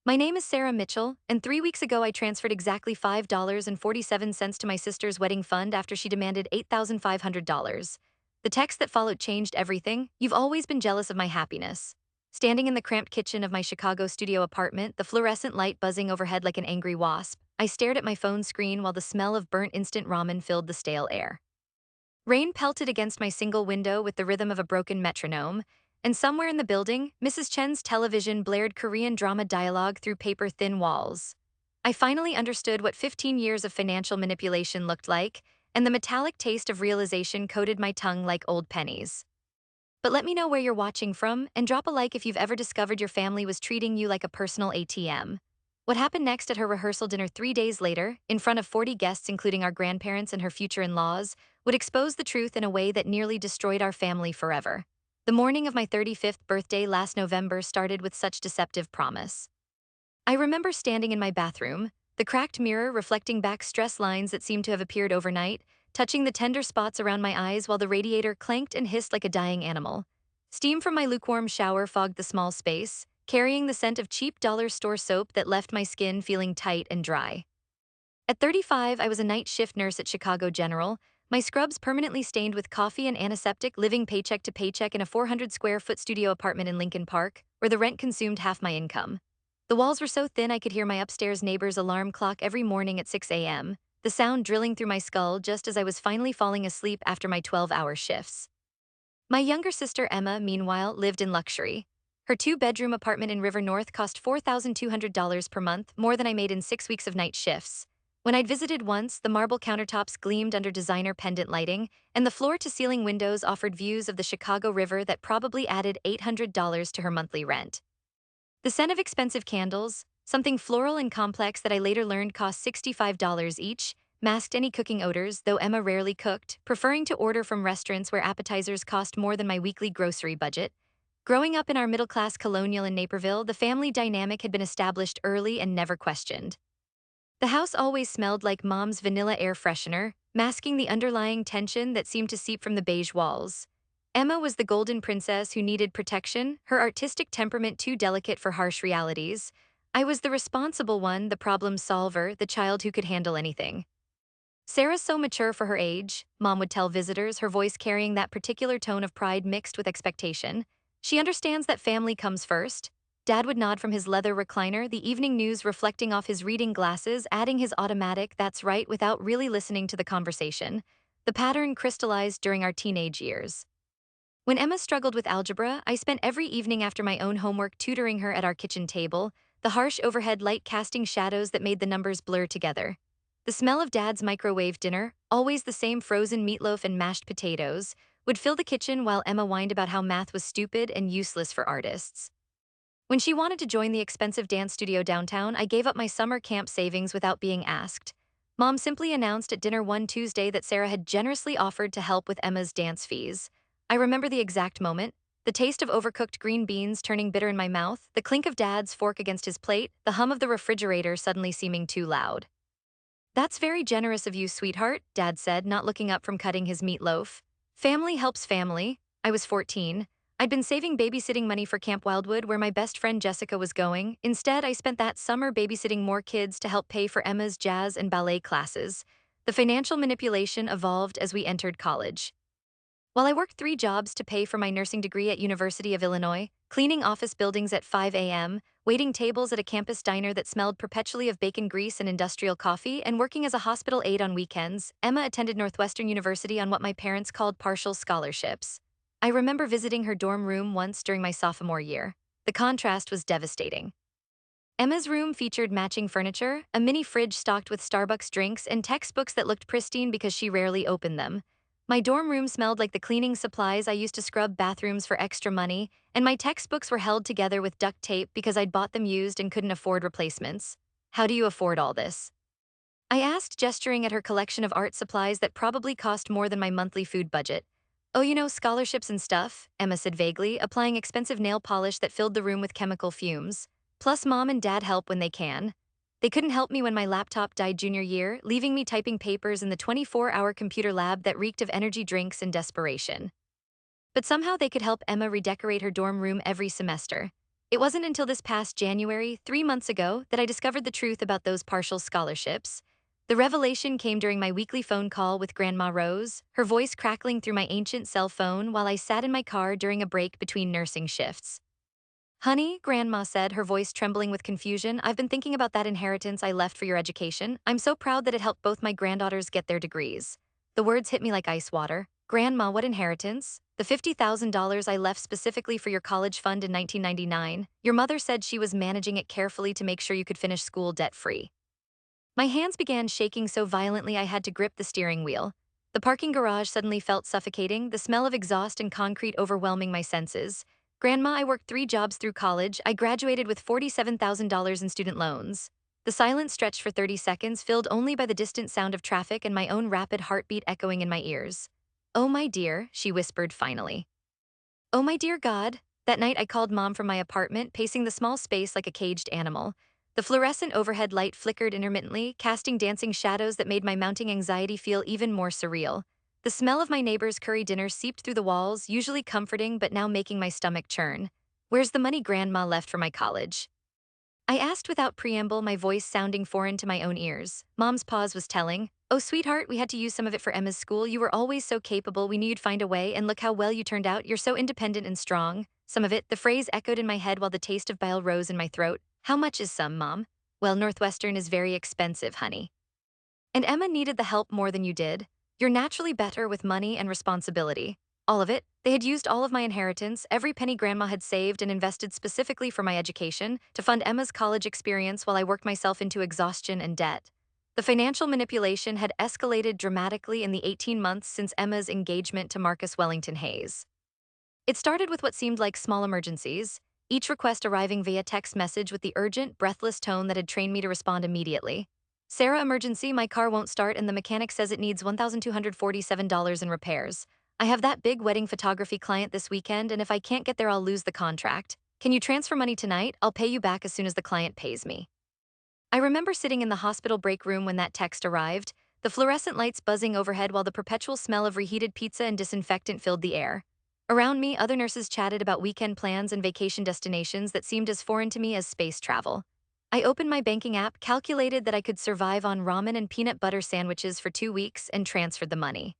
My name is Sarah Mitchell, and 3 weeks ago I transferred exactly $5.47 to my sister's wedding fund after she demanded $8,500. The text that followed changed everything. You've always been jealous of my happiness. Standing in the cramped kitchen of my Chicago studio apartment, the fluorescent light buzzing overhead like an angry wasp, I stared at my phone screen while the smell of burnt instant ramen filled the stale air. Rain pelted against my single window with the rhythm of a broken metronome, and somewhere in the building, Mrs. Chen's television blared Korean drama dialogue through paper-thin walls. I finally understood what 15 years of financial manipulation looked like, and the metallic taste of realization coated my tongue like old pennies. But let me know where you're watching from, and drop a like if you've ever discovered your family was treating you like a personal ATM. What happened next at her rehearsal dinner 3 days later, in front of 40 guests including our grandparents and her future in-laws, would expose the truth in a way that nearly destroyed our family forever. The morning of my 35th birthday last November started with such deceptive promise. I remember standing in my bathroom, the cracked mirror reflecting back stress lines that seemed to have appeared overnight, touching the tender spots around my eyes while the radiator clanked and hissed like a dying animal. Steam from my lukewarm shower fogged the small space, carrying the scent of cheap dollar store soap that left my skin feeling tight and dry. At 35, I was a night shift nurse at Chicago General, my scrubs permanently stained with coffee and antiseptic, living paycheck to paycheck in a 400 square foot studio apartment in Lincoln Park, where the rent consumed half my income. The walls were so thin I could hear my upstairs neighbor's alarm clock every morning at 6 a.m., the sound drilling through my skull just as I was finally falling asleep after my 12-hour shifts. My younger sister Emma, meanwhile, lived in luxury. Her two-bedroom apartment in River North cost $4,200 per month, more than I made in 6 weeks of night shifts. When I'd visited once, the marble countertops gleamed under designer pendant lighting, and the floor-to-ceiling windows offered views of the Chicago River that probably added $800 to her monthly rent. The scent of expensive candles, something floral and complex that I later learned cost $65 each, masked any cooking odors, though Emma rarely cooked, preferring to order from restaurants where appetizers cost more than my weekly grocery budget. Growing up in our middle-class colonial in Naperville, the family dynamic had been established early and never questioned. The house always smelled like Mom's vanilla air freshener, masking the underlying tension that seemed to seep from the beige walls. Emma was the golden princess who needed protection, her artistic temperament too delicate for harsh realities. I was the responsible one, the problem solver, the child who could handle anything. Sarah's so mature for her age, Mom would tell visitors, her voice carrying that particular tone of pride mixed with expectation. She understands that family comes first. Dad would nod from his leather recliner, the evening news reflecting off his reading glasses, adding his automatic "that's right" without really listening to the conversation. The pattern crystallized during our teenage years. When Emma struggled with algebra, I spent every evening after my own homework tutoring her at our kitchen table, the harsh overhead light casting shadows that made the numbers blur together. The smell of Dad's microwave dinner, always the same frozen meatloaf and mashed potatoes, would fill the kitchen while Emma whined about how math was stupid and useless for artists. When she wanted to join the expensive dance studio downtown, I gave up my summer camp savings without being asked. Mom simply announced at dinner one Tuesday that Sarah had generously offered to help with Emma's dance fees. I remember the exact moment, the taste of overcooked green beans turning bitter in my mouth, the clink of Dad's fork against his plate, the hum of the refrigerator suddenly seeming too loud. "That's very generous of you, sweetheart," Dad said, not looking up from cutting his meatloaf. "Family helps family." I was 14. I'd been saving babysitting money for Camp Wildwood, where my best friend Jessica was going. Instead, I spent that summer babysitting more kids to help pay for Emma's jazz and ballet classes. The financial manipulation evolved as we entered college. While I worked 3 jobs to pay for my nursing degree at University of Illinois, cleaning office buildings at 5 a.m., waiting tables at a campus diner that smelled perpetually of bacon grease and industrial coffee, and working as a hospital aide on weekends, Emma attended Northwestern University on what my parents called partial scholarships. I remember visiting her dorm room once during my sophomore year. The contrast was devastating. Emma's room featured matching furniture, a mini fridge stocked with Starbucks drinks, and textbooks that looked pristine because she rarely opened them. My dorm room smelled like the cleaning supplies I used to scrub bathrooms for extra money, and my textbooks were held together with duct tape because I'd bought them used and couldn't afford replacements. "How do you afford all this?" I asked, gesturing at her collection of art supplies that probably cost more than my monthly food budget. "Oh, scholarships and stuff," Emma said vaguely, applying expensive nail polish that filled the room with chemical fumes. "Plus, Mom and Dad help when they can." They couldn't help me when my laptop died junior year, leaving me typing papers in the 24-hour computer lab that reeked of energy drinks and desperation. But somehow they could help Emma redecorate her dorm room every semester. It wasn't until this past January, 3 months ago, that I discovered the truth about those partial scholarships. The revelation came during my weekly phone call with Grandma Rose, her voice crackling through my ancient cell phone while I sat in my car during a break between nursing shifts. Honey, Grandma said, her voice trembling with confusion, I've been thinking about that inheritance I left for your education. I'm so proud that it helped both my granddaughters get their degrees. The words hit me like ice water. Grandma, what inheritance? The $50,000 I left specifically for your college fund in 1999. Your mother said she was managing it carefully to make sure you could finish school debt-free. My hands began shaking so violently I had to grip the steering wheel. The parking garage suddenly felt suffocating, the smell of exhaust and concrete overwhelming my senses. Grandma, I worked 3 jobs through college. I graduated with $47,000 in student loans. The silence stretched for 30 seconds, filled only by the distant sound of traffic and my own rapid heartbeat echoing in my ears. Oh, my dear, she whispered finally. Oh, my dear God. That night I called Mom from my apartment, pacing the small space like a caged animal. The fluorescent overhead light flickered intermittently, casting dancing shadows that made my mounting anxiety feel even more surreal. The smell of my neighbor's curry dinner seeped through the walls, usually comforting but now making my stomach churn. Where's the money Grandma left for my college? I asked without preamble, my voice sounding foreign to my own ears. Mom's pause was telling. Oh, sweetheart, we had to use some of it for Emma's school. You were always so capable, we knew you'd find a way, and look how well you turned out. You're so independent and strong. Some of it, the phrase echoed in my head while the taste of bile rose in my throat. How much is some, Mom? Well, Northwestern is very expensive, honey. And Emma needed the help more than you did. You're naturally better with money and responsibility. All of it. They had used all of my inheritance, every penny Grandma had saved and invested specifically for my education, to fund Emma's college experience while I worked myself into exhaustion and debt. The financial manipulation had escalated dramatically in the 18 months since Emma's engagement to Marcus Wellington Hayes. It started with what seemed like small emergencies, each request arriving via text message with the urgent, breathless tone that had trained me to respond immediately. Sarah, emergency, my car won't start and the mechanic says it needs $1,247 in repairs. I have that big wedding photography client this weekend, and if I can't get there, I'll lose the contract. Can you transfer money tonight? I'll pay you back as soon as the client pays me. I remember sitting in the hospital break room when that text arrived, the fluorescent lights buzzing overhead while the perpetual smell of reheated pizza and disinfectant filled the air. Around me, other nurses chatted about weekend plans and vacation destinations that seemed as foreign to me as space travel. I opened my banking app, calculated that I could survive on ramen and peanut butter sandwiches for 2 weeks, and transferred the money.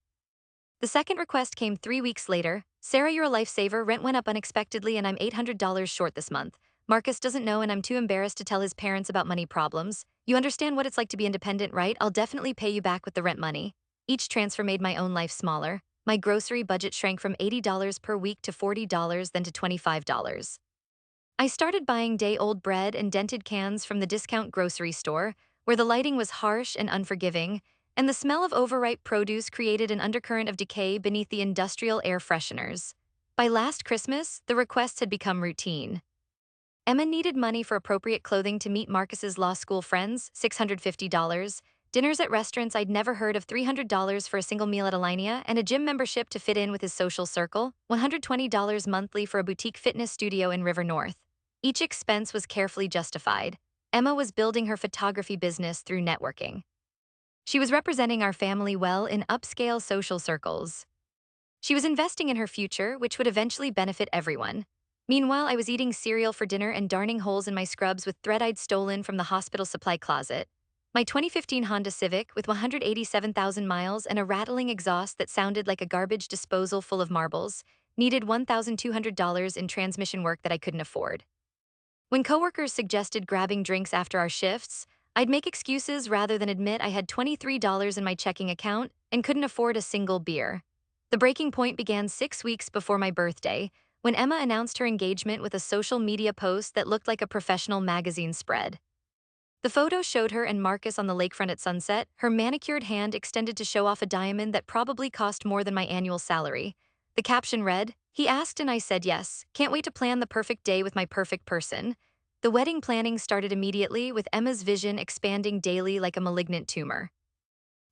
The second request came 3 weeks later. Sarah, you're a lifesaver. Rent went up unexpectedly and I'm $800 short this month. Marcus doesn't know and I'm too embarrassed to tell his parents about money problems. You understand what it's like to be independent, right? I'll definitely pay you back with the rent money. Each transfer made my own life smaller. My grocery budget shrank from $80 per week to $40, then to $25. I started buying day-old bread and dented cans from the discount grocery store, where the lighting was harsh and unforgiving, and the smell of overripe produce created an undercurrent of decay beneath the industrial air fresheners. By last Christmas, the requests had become routine. Emma needed money for appropriate clothing to meet Marcus's law school friends, $650, dinners at restaurants I'd never heard of, $300 for a single meal at Alinea, and a gym membership to fit in with his social circle, $120 monthly for a boutique fitness studio in River North. Each expense was carefully justified. Emma was building her photography business through networking. She was representing our family well in upscale social circles. She was investing in her future, which would eventually benefit everyone. Meanwhile, I was eating cereal for dinner and darning holes in my scrubs with thread I'd stolen from the hospital supply closet. My 2015 Honda Civic, with 187,000 miles and a rattling exhaust that sounded like a garbage disposal full of marbles, needed $1,200 in transmission work that I couldn't afford. When coworkers suggested grabbing drinks after our shifts, I'd make excuses rather than admit I had $23 in my checking account and couldn't afford a single beer. The breaking point began 6 weeks before my birthday, when Emma announced her engagement with a social media post that looked like a professional magazine spread. The photo showed her and Marcus on the lakefront at sunset, her manicured hand extended to show off a diamond that probably cost more than my annual salary. The caption read, "He asked and I said yes. Can't wait to plan the perfect day with my perfect person." The wedding planning started immediately, with Emma's vision expanding daily like a malignant tumor.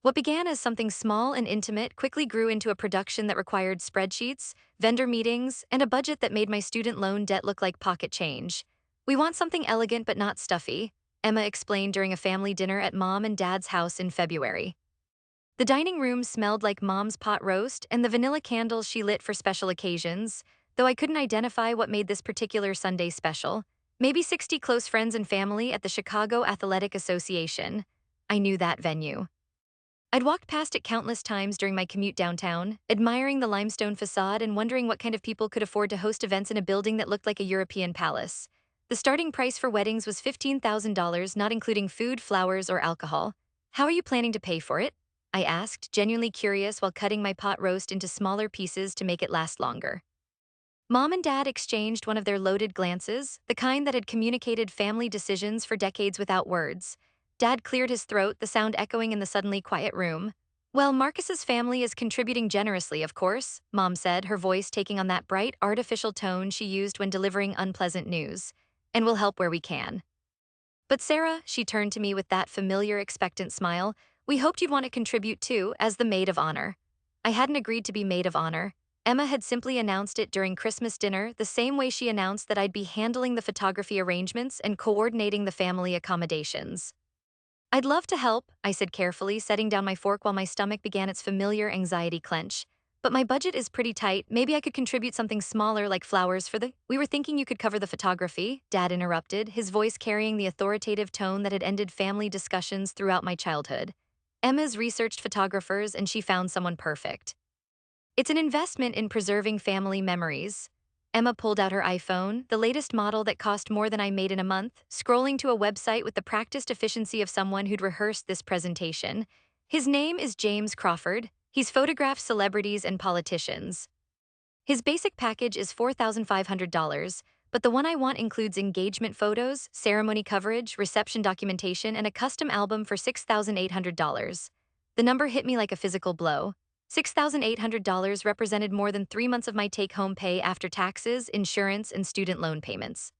What began as something small and intimate quickly grew into a production that required spreadsheets, vendor meetings, and a budget that made my student loan debt look like pocket change. "We want something elegant but not stuffy," Emma explained during a family dinner at Mom and Dad's house in February. The dining room smelled like Mom's pot roast and the vanilla candles she lit for special occasions. though I couldn't identify what made this particular Sunday special. Maybe 60 close friends and family at the Chicago Athletic Association. I knew that venue. I'd walked past it countless times during my commute downtown, admiring the limestone facade and wondering what kind of people could afford to host events in a building that looked like a European palace. The starting price for weddings was $15,000, not including food, flowers, or alcohol. How are you planning to pay for it? I asked, genuinely curious while cutting my pot roast into smaller pieces to make it last longer. Mom and Dad exchanged one of their loaded glances, the kind that had communicated family decisions for decades without words. Dad cleared his throat, the sound echoing in the suddenly quiet room. Well, Marcus's family is contributing generously, of course, Mom said, her voice taking on that bright, artificial tone she used when delivering unpleasant news. And we'll help where we can. But Sarah, she turned to me with that familiar, expectant smile, we hoped you'd want to contribute too, as the maid of honor. I hadn't agreed to be maid of honor. Emma had simply announced it during Christmas dinner, the same way she announced that I'd be handling the photography arrangements and coordinating the family accommodations. I'd love to help, I said carefully, setting down my fork while my stomach began its familiar anxiety clench. But my budget is pretty tight. Maybe I could contribute something smaller like flowers for the— We were thinking you could cover the photography, Dad interrupted, his voice carrying the authoritative tone that had ended family discussions throughout my childhood. Emma's researched photographers and she found someone perfect. It's an investment in preserving family memories. Emma pulled out her iPhone, the latest model that cost more than I made in a month, scrolling to a website with the practiced efficiency of someone who'd rehearsed this presentation. His name is James Crawford. He's photographed celebrities and politicians. His basic package is $4,500, but the one I want includes engagement photos, ceremony coverage, reception documentation, and a custom album for $6,800. The number hit me like a physical blow. $6,800 represented more than 3 months of my take-home pay after taxes, insurance, and student loan payments.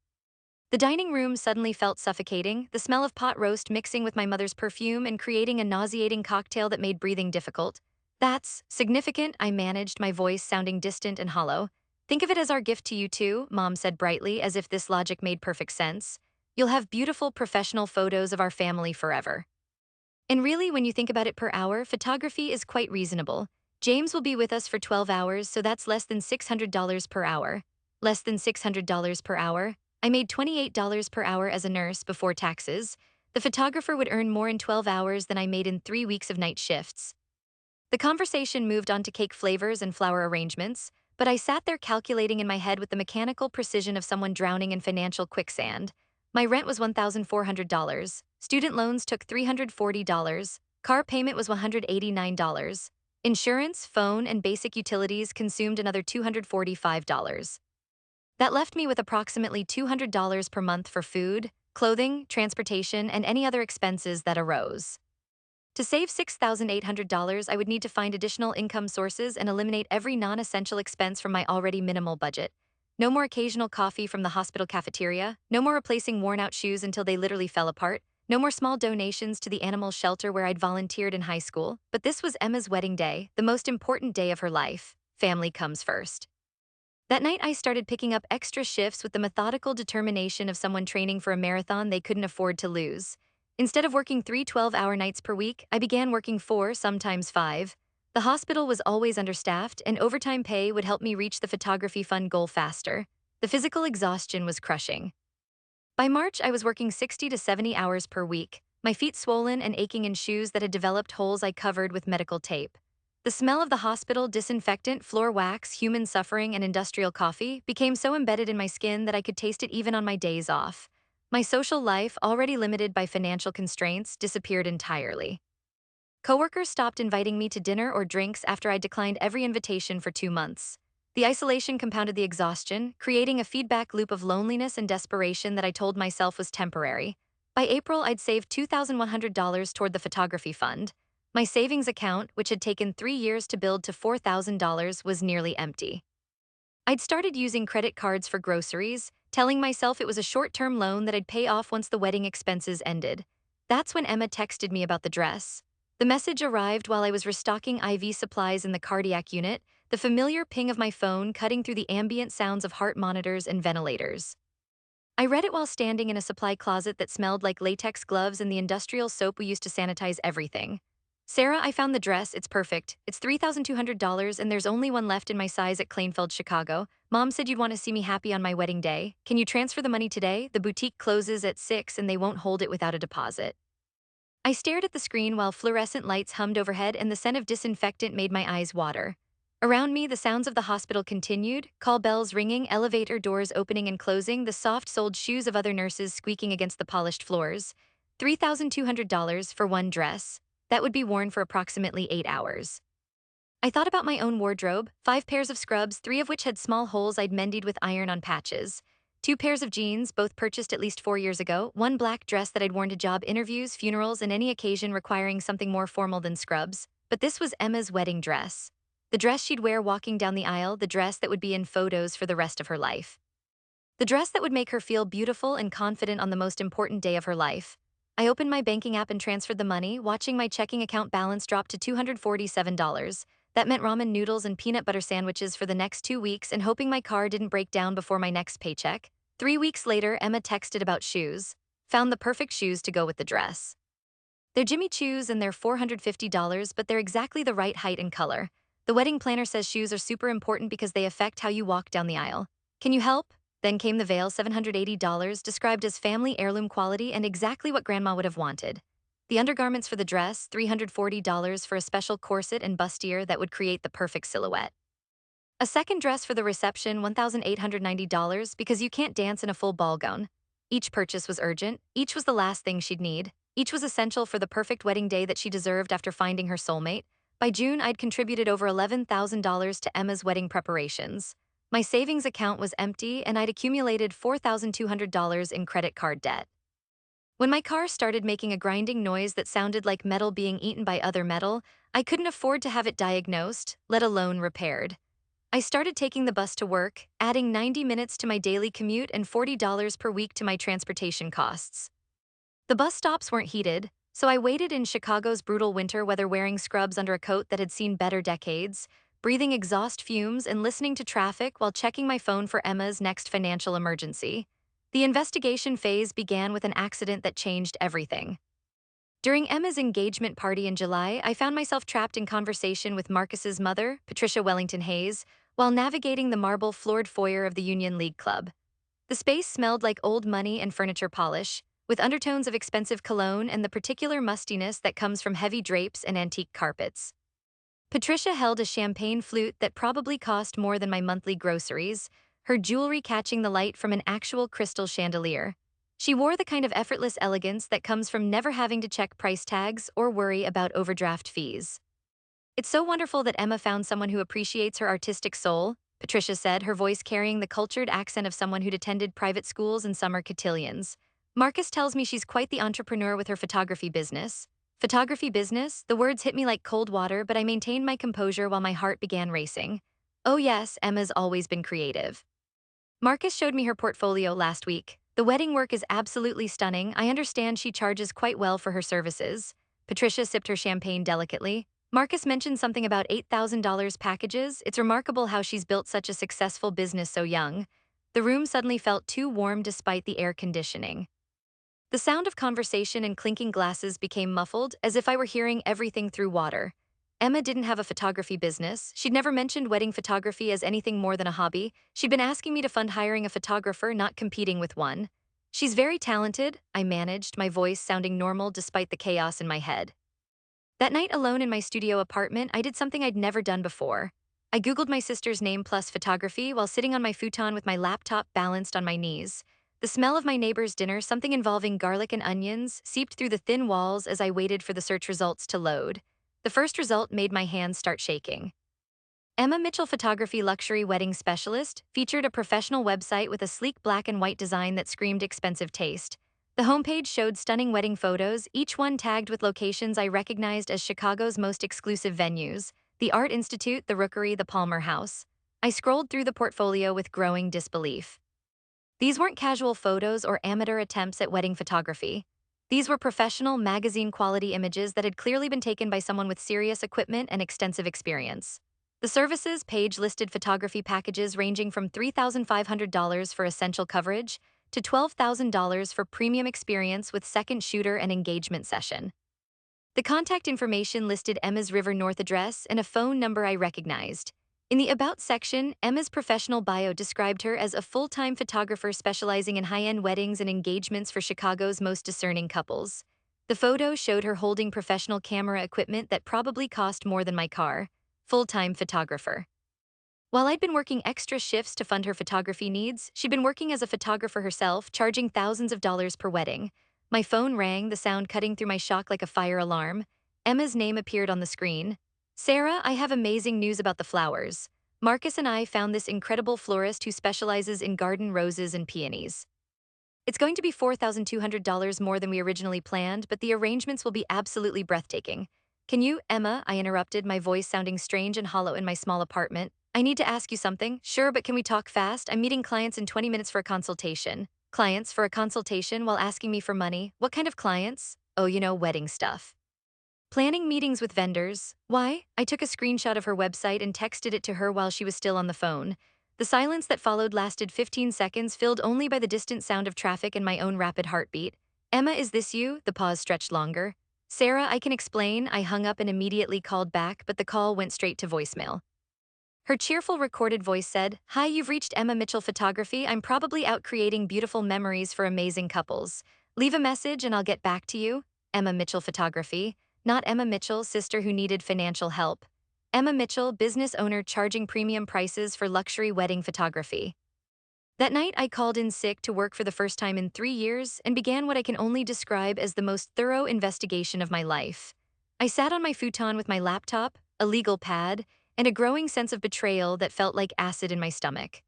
The dining room suddenly felt suffocating, the smell of pot roast mixing with my mother's perfume and creating a nauseating cocktail that made breathing difficult. That's significant, I managed, my voice sounding distant and hollow. Think of it as our gift to you too, Mom said brightly, as if this logic made perfect sense. You'll have beautiful professional photos of our family forever. And really, when you think about it per hour, photography is quite reasonable. James will be with us for 12 hours, so that's less than $600 per hour. Less than $600 per hour? I made $28 per hour as a nurse before taxes. The photographer would earn more in 12 hours than I made in 3 weeks of night shifts. The conversation moved on to cake flavors and flower arrangements, but I sat there calculating in my head with the mechanical precision of someone drowning in financial quicksand. My rent was $1,400. Student loans took $340. Car payment was $189. Insurance, phone, and basic utilities consumed another $245. That left me with approximately $200 per month for food, clothing, transportation, and any other expenses that arose. To save $6,800, I would need to find additional income sources and eliminate every non-essential expense from my already minimal budget. No more occasional coffee from the hospital cafeteria, no more replacing worn-out shoes until they literally fell apart, no more small donations to the animal shelter where I'd volunteered in high school. But this was Emma's wedding day, the most important day of her life. Family comes first. That night, I started picking up extra shifts with the methodical determination of someone training for a marathon they couldn't afford to lose. Instead of working 3 12-hour nights per week, I began working 4, sometimes 5. The hospital was always understaffed, and overtime pay would help me reach the photography fund goal faster. The physical exhaustion was crushing. By March, I was working 60 to 70 hours per week, my feet swollen and aching in shoes that had developed holes I covered with medical tape. The smell of the hospital disinfectant, floor wax, human suffering, and industrial coffee became so embedded in my skin that I could taste it even on my days off. My social life, already limited by financial constraints, disappeared entirely. Coworkers stopped inviting me to dinner or drinks after I declined every invitation for 2 months. The isolation compounded the exhaustion, creating a feedback loop of loneliness and desperation that I told myself was temporary. By April, I'd saved $2,100 toward the photography fund. My savings account, which had taken 3 years to build to $4,000, was nearly empty. I'd started using credit cards for groceries, telling myself it was a short-term loan that I'd pay off once the wedding expenses ended. That's when Emma texted me about the dress. The message arrived while I was restocking IV supplies in the cardiac unit, the familiar ping of my phone cutting through the ambient sounds of heart monitors and ventilators. I read it while standing in a supply closet that smelled like latex gloves and the industrial soap we used to sanitize everything. Sarah, I found the dress. It's perfect. It's $3,200 and there's only one left in my size at Kleinfeld, Chicago. Mom said you'd want to see me happy on my wedding day. Can you transfer the money today? The boutique closes at 6 and they won't hold it without a deposit. I stared at the screen while fluorescent lights hummed overhead and the scent of disinfectant made my eyes water. Around me, the sounds of the hospital continued, call bells ringing, elevator doors opening and closing, the soft-soled shoes of other nurses squeaking against the polished floors. $3,200 for one dress. That would be worn for approximately 8 hours. I thought about my own wardrobe, 5 pairs of scrubs, 3 of which had small holes I'd mended with iron-on patches. 2 pairs of jeans, both purchased at least 4 years ago, one black dress that I'd worn to job interviews, funerals, and any occasion requiring something more formal than scrubs. But this was Emma's wedding dress. The dress she'd wear walking down the aisle, the dress that would be in photos for the rest of her life. The dress that would make her feel beautiful and confident on the most important day of her life. I opened my banking app and transferred the money, watching my checking account balance drop to $247. That meant ramen noodles and peanut butter sandwiches for the next 2 weeks and hoping my car didn't break down before my next paycheck. 3 weeks later, Emma texted about shoes. Found the perfect shoes to go with the dress. They're Jimmy Choo's and they're $450, but they're exactly the right height and color. The wedding planner says shoes are super important because they affect how you walk down the aisle. Can you help? Then came the veil, $780, described as family heirloom quality and exactly what grandma would have wanted. The undergarments for the dress, $340 for a special corset and bustier that would create the perfect silhouette. A second dress for the reception, $1,890 because you can't dance in a full ball gown. Each purchase was urgent, each was the last thing she'd need, each was essential for the perfect wedding day that she deserved after finding her soulmate. By June, I'd contributed over $11,000 to Emma's wedding preparations. My savings account was empty and I'd accumulated $4,200 in credit card debt. When my car started making a grinding noise that sounded like metal being eaten by other metal, I couldn't afford to have it diagnosed, let alone repaired. I started taking the bus to work, adding 90 minutes to my daily commute and $40 per week to my transportation costs. The bus stops weren't heated, so I waited in Chicago's brutal winter weather wearing scrubs under a coat that had seen better decades, breathing exhaust fumes and listening to traffic while checking my phone for Emma's next financial emergency. The investigation phase began with an accident that changed everything. During Emma's engagement party in July, I found myself trapped in conversation with Marcus's mother, Patricia Wellington Hayes, while navigating the marble-floored foyer of the Union League Club. The space smelled like old money and furniture polish, with undertones of expensive cologne and the particular mustiness that comes from heavy drapes and antique carpets. Patricia held a champagne flute that probably cost more than my monthly groceries, her jewelry catching the light from an actual crystal chandelier. She wore the kind of effortless elegance that comes from never having to check price tags or worry about overdraft fees. It's so wonderful that Emma found someone who appreciates her artistic soul, Patricia said, her voice carrying the cultured accent of someone who'd attended private schools and summer cotillions. Marcus tells me she's quite the entrepreneur with her photography business. Photography business? The words hit me like cold water, but I maintained my composure while my heart began racing. Oh yes, Emma's always been creative. Marcus showed me her portfolio last week. The wedding work is absolutely stunning. I understand she charges quite well for her services. Patricia sipped her champagne delicately. Marcus mentioned something about $8,000 packages. It's remarkable how she's built such a successful business so young. The room suddenly felt too warm despite the air conditioning. The sound of conversation and clinking glasses became muffled, as if I were hearing everything through water. Emma didn't have a photography business. She'd never mentioned wedding photography as anything more than a hobby. She'd been asking me to fund hiring a photographer, not competing with one. She's very talented, I managed, my voice sounding normal despite the chaos in my head. That night alone in my studio apartment, I did something I'd never done before. I Googled my sister's name plus photography while sitting on my futon with my laptop balanced on my knees. The smell of my neighbor's dinner, something involving garlic and onions, seeped through the thin walls as I waited for the search results to load. The first result made my hands start shaking. Emma Mitchell Photography Luxury Wedding Specialist featured a professional website with a sleek black and white design that screamed expensive taste. The homepage showed stunning wedding photos, each one tagged with locations I recognized as Chicago's most exclusive venues: the Art Institute, the Rookery, the Palmer House. I scrolled through the portfolio with growing disbelief. These weren't casual photos or amateur attempts at wedding photography. These were professional, magazine-quality images that had clearly been taken by someone with serious equipment and extensive experience. The services page listed photography packages ranging from $3,500 for essential coverage to $12,000 for premium experience with second shooter and engagement session. The contact information listed Emma's River North address and a phone number I recognized. In the About section, Emma's professional bio described her as a full-time photographer specializing in high-end weddings and engagements for Chicago's most discerning couples. The photo showed her holding professional camera equipment that probably cost more than my car. Full-time photographer. While I'd been working extra shifts to fund her photography needs, she'd been working as a photographer herself, charging thousands of dollars per wedding. My phone rang, the sound cutting through my shock like a fire alarm. Emma's name appeared on the screen. Sarah, I have amazing news about the flowers. Marcus and I found this incredible florist who specializes in garden roses and peonies. It's going to be $4,200 more than we originally planned, but the arrangements will be absolutely breathtaking. Can you, Emma? I interrupted, my voice sounding strange and hollow in my small apartment. I need to ask you something. Sure, but can we talk fast? I'm meeting clients in 20 minutes for a consultation. Clients for a consultation while asking me for money? What kind of clients? Oh, wedding stuff. Planning meetings with vendors. Why? I took a screenshot of her website and texted it to her while she was still on the phone. The silence that followed lasted 15 seconds, filled only by the distant sound of traffic and my own rapid heartbeat. Emma, is this you? The pause stretched longer. Sarah, I can explain. I hung up and immediately called back, but the call went straight to voicemail. Her cheerful recorded voice said, "Hi, you've reached Emma Mitchell Photography. I'm probably out creating beautiful memories for amazing couples. Leave a message and I'll get back to you." Emma Mitchell Photography. Not Emma Mitchell, sister who needed financial help. Emma Mitchell, business owner charging premium prices for luxury wedding photography. That night, I called in sick to work for the first time in 3 years and began what I can only describe as the most thorough investigation of my life. I sat on my futon with my laptop, a legal pad, and a growing sense of betrayal that felt like acid in my stomach.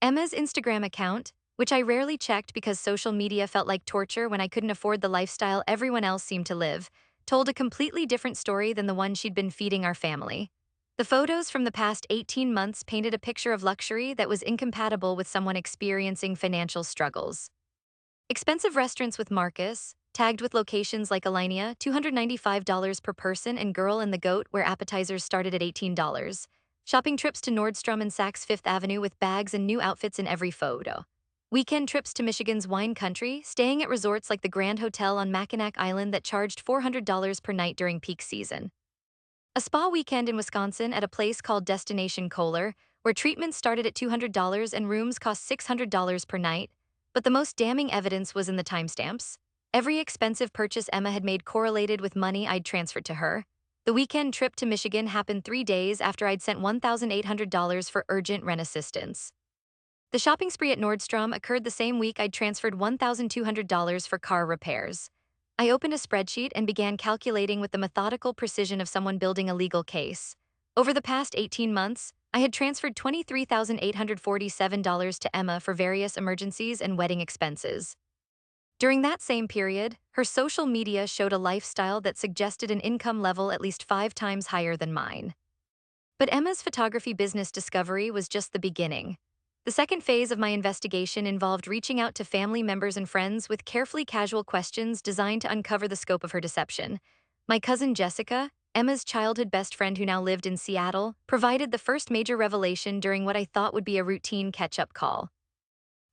Emma's Instagram account, which I rarely checked because social media felt like torture when I couldn't afford the lifestyle everyone else seemed to live, told a completely different story than the one she'd been feeding our family. The photos from the past 18 months painted a picture of luxury that was incompatible with someone experiencing financial struggles. Expensive restaurants with Marcus, tagged with locations like Alinea, $295 per person, and Girl and the Goat, where appetizers started at $18. Shopping trips to Nordstrom and Saks Fifth Avenue with bags and new outfits in every photo. Weekend trips to Michigan's wine country, staying at resorts like the Grand Hotel on Mackinac Island that charged $400 per night during peak season. A spa weekend in Wisconsin at a place called Destination Kohler, where treatments started at $200 and rooms cost $600 per night. But the most damning evidence was in the timestamps. Every expensive purchase Emma had made correlated with money I'd transferred to her. The weekend trip to Michigan happened 3 days after I'd sent $1,800 for urgent rent assistance. The shopping spree at Nordstrom occurred the same week I'd transferred $1,200 for car repairs. I opened a spreadsheet and began calculating with the methodical precision of someone building a legal case. Over the past 18 months, I had transferred $23,847 to Emma for various emergencies and wedding expenses. During that same period, her social media showed a lifestyle that suggested an income level at least 5 times higher than mine. But Emma's photography business discovery was just the beginning. The second phase of my investigation involved reaching out to family members and friends with carefully casual questions designed to uncover the scope of her deception. My cousin Jessica, Emma's childhood best friend who now lived in Seattle, provided the first major revelation during what I thought would be a routine catch-up call.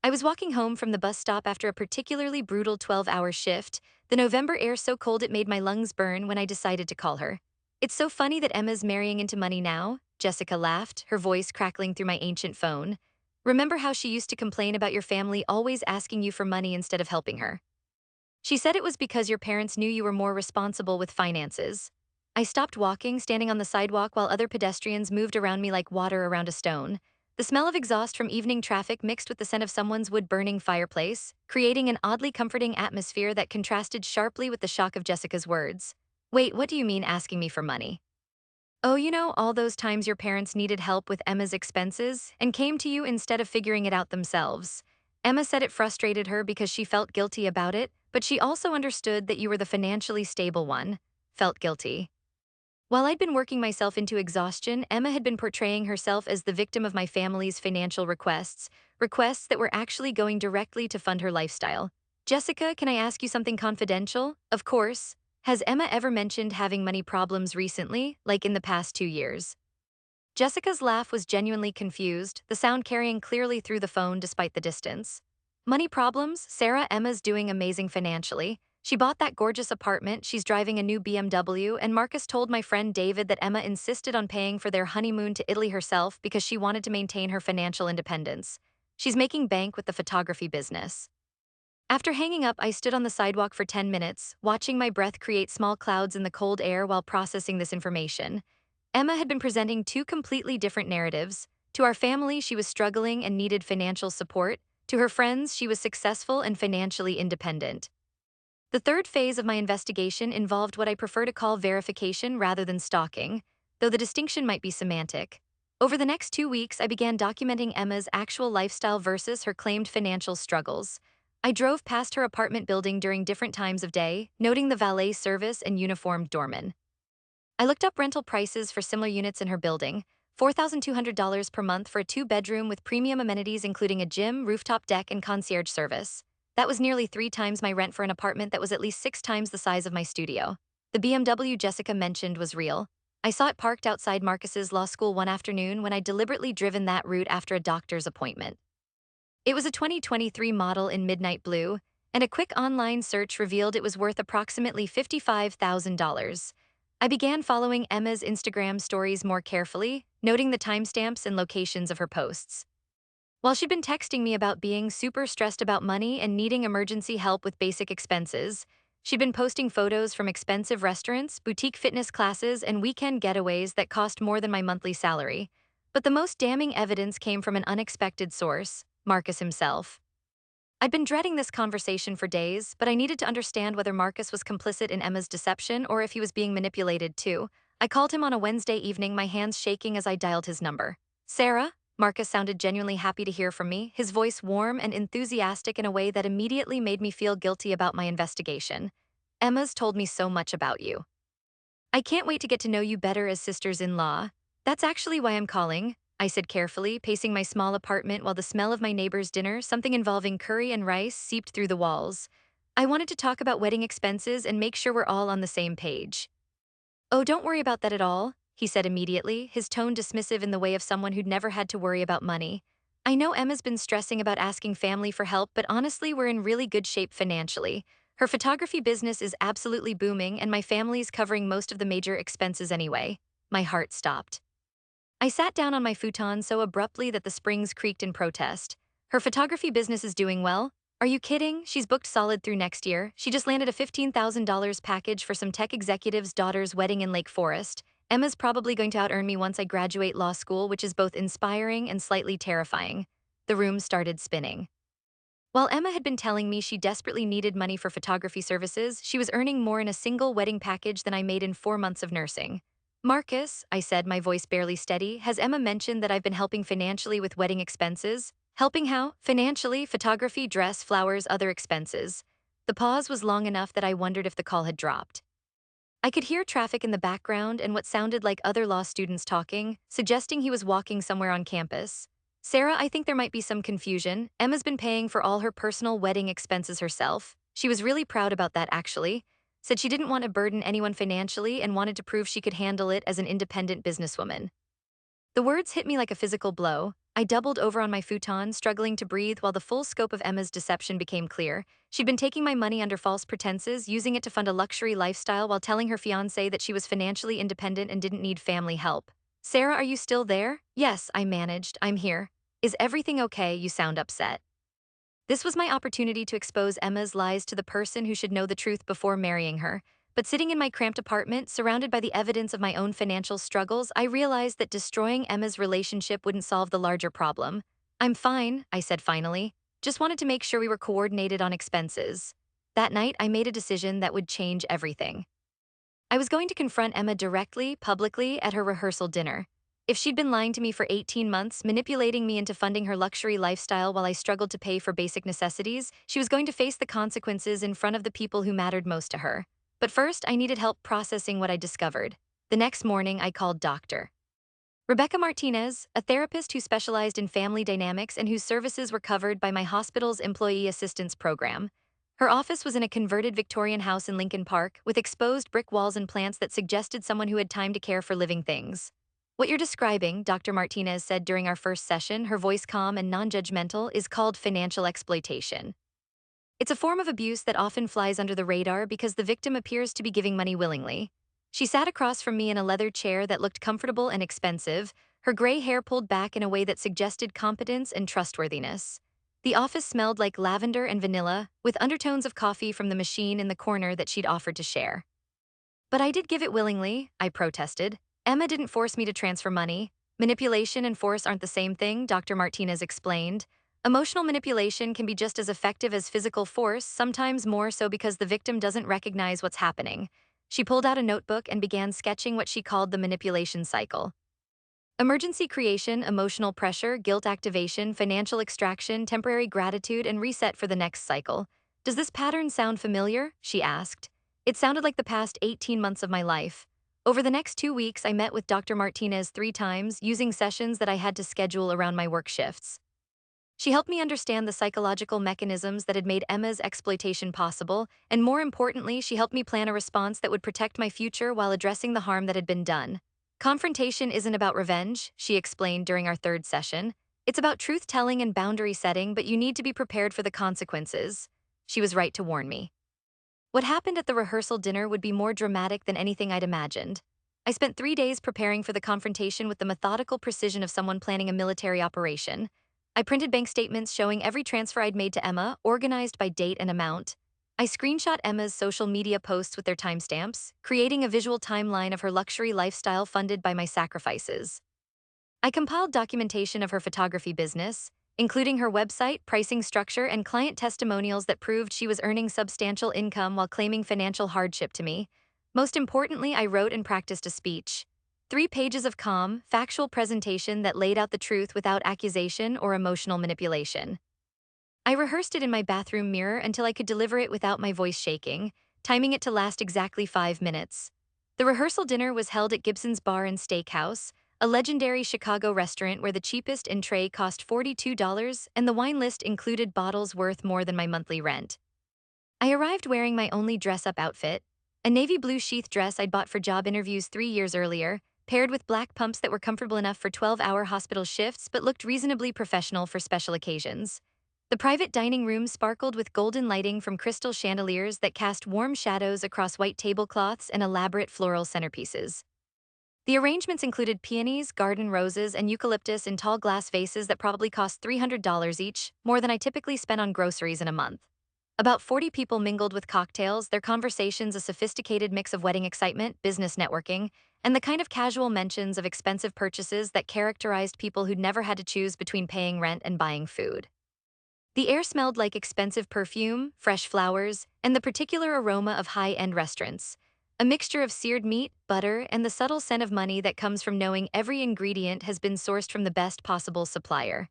I was walking home from the bus stop after a particularly brutal 12-hour shift, the November air so cold it made my lungs burn, when I decided to call her. "It's so funny that Emma's marrying into money now," Jessica laughed, her voice crackling through my ancient phone. "Remember how she used to complain about your family always asking you for money instead of helping her? She said it was because your parents knew you were more responsible with finances." I stopped walking, standing on the sidewalk while other pedestrians moved around me like water around a stone. The smell of exhaust from evening traffic mixed with the scent of someone's wood-burning fireplace, creating an oddly comforting atmosphere that contrasted sharply with the shock of Jessica's words. "Wait, what do you mean asking me for money?" "Oh, all those times your parents needed help with Emma's expenses and came to you instead of figuring it out themselves." Emma said it frustrated her because she felt guilty about it, but she also understood that you were the financially stable one. Felt guilty. While I'd been working myself into exhaustion, Emma had been portraying herself as the victim of my family's financial requests that were actually going directly to fund her lifestyle. "Jessica, can I ask you something confidential?" "Of course." "Has Emma ever mentioned having money problems recently, like in the past 2 years?" Jessica's laugh was genuinely confused, the sound carrying clearly through the phone despite the distance. "Money problems? Sarah, Emma's doing amazing financially. She bought that gorgeous apartment, she's driving a new BMW, and Marcus told my friend David that Emma insisted on paying for their honeymoon to Italy herself because she wanted to maintain her financial independence. She's making bank with the photography business. After hanging up, I stood on the sidewalk for 10 minutes, watching my breath create small clouds in the cold air while processing this information. Emma had been presenting two completely different narratives. To our family, she was struggling and needed financial support. To her friends, she was successful and financially independent. The third phase of my investigation involved what I prefer to call verification rather than stalking, though the distinction might be semantic. Over the next 2 weeks, I began documenting Emma's actual lifestyle versus her claimed financial struggles. I drove past her apartment building during different times of day, noting the valet service and uniformed doorman. I looked up rental prices for similar units in her building, $4,200 per month for a two-bedroom with premium amenities including a gym, rooftop deck, and concierge service. That was nearly 3 times my rent for an apartment that was at least 6 times the size of my studio. The BMW Jessica mentioned was real. I saw it parked outside Marcus's law school one afternoon when I'd deliberately driven that route after a doctor's appointment. It was a 2023 model in midnight blue, and a quick online search revealed it was worth approximately $55,000. I began following Emma's Instagram stories more carefully, noting the timestamps and locations of her posts. While she'd been texting me about being super stressed about money and needing emergency help with basic expenses, she'd been posting photos from expensive restaurants, boutique fitness classes, and weekend getaways that cost more than my monthly salary. But the most damning evidence came from an unexpected source, Marcus himself. I'd been dreading this conversation for days, but I needed to understand whether Marcus was complicit in Emma's deception or if he was being manipulated too. I called him on a Wednesday evening, my hands shaking as I dialed his number. Sarah? Marcus sounded genuinely happy to hear from me, his voice warm and enthusiastic in a way that immediately made me feel guilty about my investigation. Emma's told me so much about you. I can't wait to get to know you better as sisters-in-law. That's actually why I'm calling, I said carefully, pacing my small apartment while the smell of my neighbor's dinner, something involving curry and rice, seeped through the walls. I wanted to talk about wedding expenses and make sure we're all on the same page. Oh, don't worry about that at all, he said immediately, his tone dismissive in the way of someone who'd never had to worry about money. I know Emma's been stressing about asking family for help, but honestly, we're in really good shape financially. Her photography business is absolutely booming, and my family's covering most of the major expenses anyway. My heart stopped. I sat down on my futon so abruptly that the springs creaked in protest. Her photography business is doing well? Are you kidding? She's booked solid through next year. She just landed a $15,000 package for some tech executive's daughter's wedding in Lake Forest. Emma's probably going to out-earn me once I graduate law school, which is both inspiring and slightly terrifying. The room started spinning. While Emma had been telling me she desperately needed money for photography services, she was earning more in a single wedding package than I made in 4 months of nursing. Marcus, I said, my voice barely steady, has Emma mentioned that I've been helping financially with wedding expenses? Helping how? Financially, photography, dress, flowers, other expenses. The pause was long enough that I wondered if the call had dropped. I could hear traffic in the background and what sounded like other law students talking, suggesting he was walking somewhere on campus. Sarah, I think there might be some confusion. Emma's been paying for all her personal wedding expenses herself. She was really proud about that, actually. Said she didn't want to burden anyone financially and wanted to prove she could handle it as an independent businesswoman. The words hit me like a physical blow. I doubled over on my futon, struggling to breathe while the full scope of Emma's deception became clear. She'd been taking my money under false pretenses, using it to fund a luxury lifestyle while telling her fiancé that she was financially independent and didn't need family help. Sarah, are you still there? Yes, I managed. I'm here. Is everything okay? You sound upset. This was my opportunity to expose Emma's lies to the person who should know the truth before marrying her. But sitting in my cramped apartment, surrounded by the evidence of my own financial struggles, I realized that destroying Emma's relationship wouldn't solve the larger problem. I'm fine, I said finally. Just wanted to make sure we were coordinated on expenses. That night, I made a decision that would change everything. I was going to confront Emma directly, publicly, at her rehearsal dinner. If she'd been lying to me for 18 months, manipulating me into funding her luxury lifestyle while I struggled to pay for basic necessities, she was going to face the consequences in front of the people who mattered most to her. But first, I needed help processing what I discovered. The next morning, I called Dr. Rebecca Martinez, a therapist who specialized in family dynamics and whose services were covered by my hospital's employee assistance program. Her office was in a converted Victorian house in Lincoln Park, with exposed brick walls and plants that suggested someone who had time to care for living things. What you're describing, Dr. Martinez said during our first session, her voice calm and non-judgmental, is called financial exploitation. It's a form of abuse that often flies under the radar because the victim appears to be giving money willingly. She sat across from me in a leather chair that looked comfortable and expensive, her gray hair pulled back in a way that suggested competence and trustworthiness. The office smelled like lavender and vanilla, with undertones of coffee from the machine in the corner that she'd offered to share. But I did give it willingly, I protested. Emma didn't force me to transfer money. Manipulation and force aren't the same thing, Dr. Martinez explained. Emotional manipulation can be just as effective as physical force, sometimes more so because the victim doesn't recognize what's happening. She pulled out a notebook and began sketching what she called the manipulation cycle. Emergency creation, emotional pressure, guilt activation, financial extraction, temporary gratitude, and reset for the next cycle. Does this pattern sound familiar? She asked. It sounded like the past 18 months of my life. Over the next 2 weeks, I met with Dr. Martinez 3 times, using sessions that I had to schedule around my work shifts. She helped me understand the psychological mechanisms that had made Emma's exploitation possible, and more importantly, she helped me plan a response that would protect my future while addressing the harm that had been done. Confrontation isn't about revenge, she explained during our third session. It's about truth-telling and boundary setting, but you need to be prepared for the consequences. She was right to warn me. What happened at the rehearsal dinner would be more dramatic than anything I'd imagined. I spent 3 days preparing for the confrontation with the methodical precision of someone planning a military operation. I printed bank statements showing every transfer I'd made to Emma, organized by date and amount. I screenshot Emma's social media posts with their timestamps, creating a visual timeline of her luxury lifestyle funded by my sacrifices. I compiled documentation of her photography business, including her website, pricing structure, and client testimonials that proved she was earning substantial income while claiming financial hardship to me. Most importantly, I wrote and practiced a speech. 3 pages of calm, factual presentation that laid out the truth without accusation or emotional manipulation. I rehearsed it in my bathroom mirror until I could deliver it without my voice shaking, timing it to last exactly 5 minutes. The rehearsal dinner was held at Gibson's Bar and Steakhouse, a legendary Chicago restaurant where the cheapest entree cost $42 and the wine list included bottles worth more than my monthly rent. I arrived wearing my only dress-up outfit, a navy blue sheath dress I'd bought for job interviews 3 years earlier, paired with black pumps that were comfortable enough for 12-hour hospital shifts but looked reasonably professional for special occasions. The private dining room sparkled with golden lighting from crystal chandeliers that cast warm shadows across white tablecloths and elaborate floral centerpieces. The arrangements included peonies, garden roses, and eucalyptus in tall glass vases that probably cost $300 each, more than I typically spend on groceries in a month. About 40 people mingled with cocktails, their conversations a sophisticated mix of wedding excitement, business networking, and the kind of casual mentions of expensive purchases that characterized people who'd never had to choose between paying rent and buying food. The air smelled like expensive perfume, fresh flowers, and the particular aroma of high-end restaurants. A mixture of seared meat, butter, and the subtle scent of money that comes from knowing every ingredient has been sourced from the best possible supplier.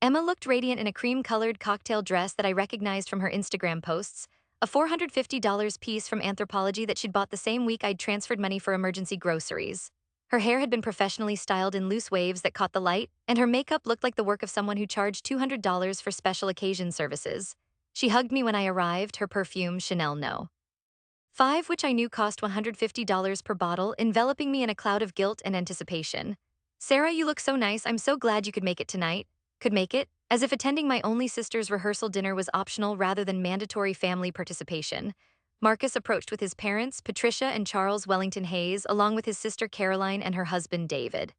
Emma looked radiant in a cream-colored cocktail dress that I recognized from her Instagram posts, a $450 piece from Anthropology that she'd bought the same week I'd transferred money for emergency groceries. Her hair had been professionally styled in loose waves that caught the light, and her makeup looked like the work of someone who charged $200 for special occasion services. She hugged me when I arrived, her perfume Chanel No. 5, which I knew cost $150 per bottle, enveloping me in a cloud of guilt and anticipation. Sarah, you look so nice, I'm so glad you could make it tonight. Could make it? As if attending my only sister's rehearsal dinner was optional rather than mandatory family participation. Marcus approached with his parents, Patricia and Charles Wellington Hayes, along with his sister Caroline and her husband David.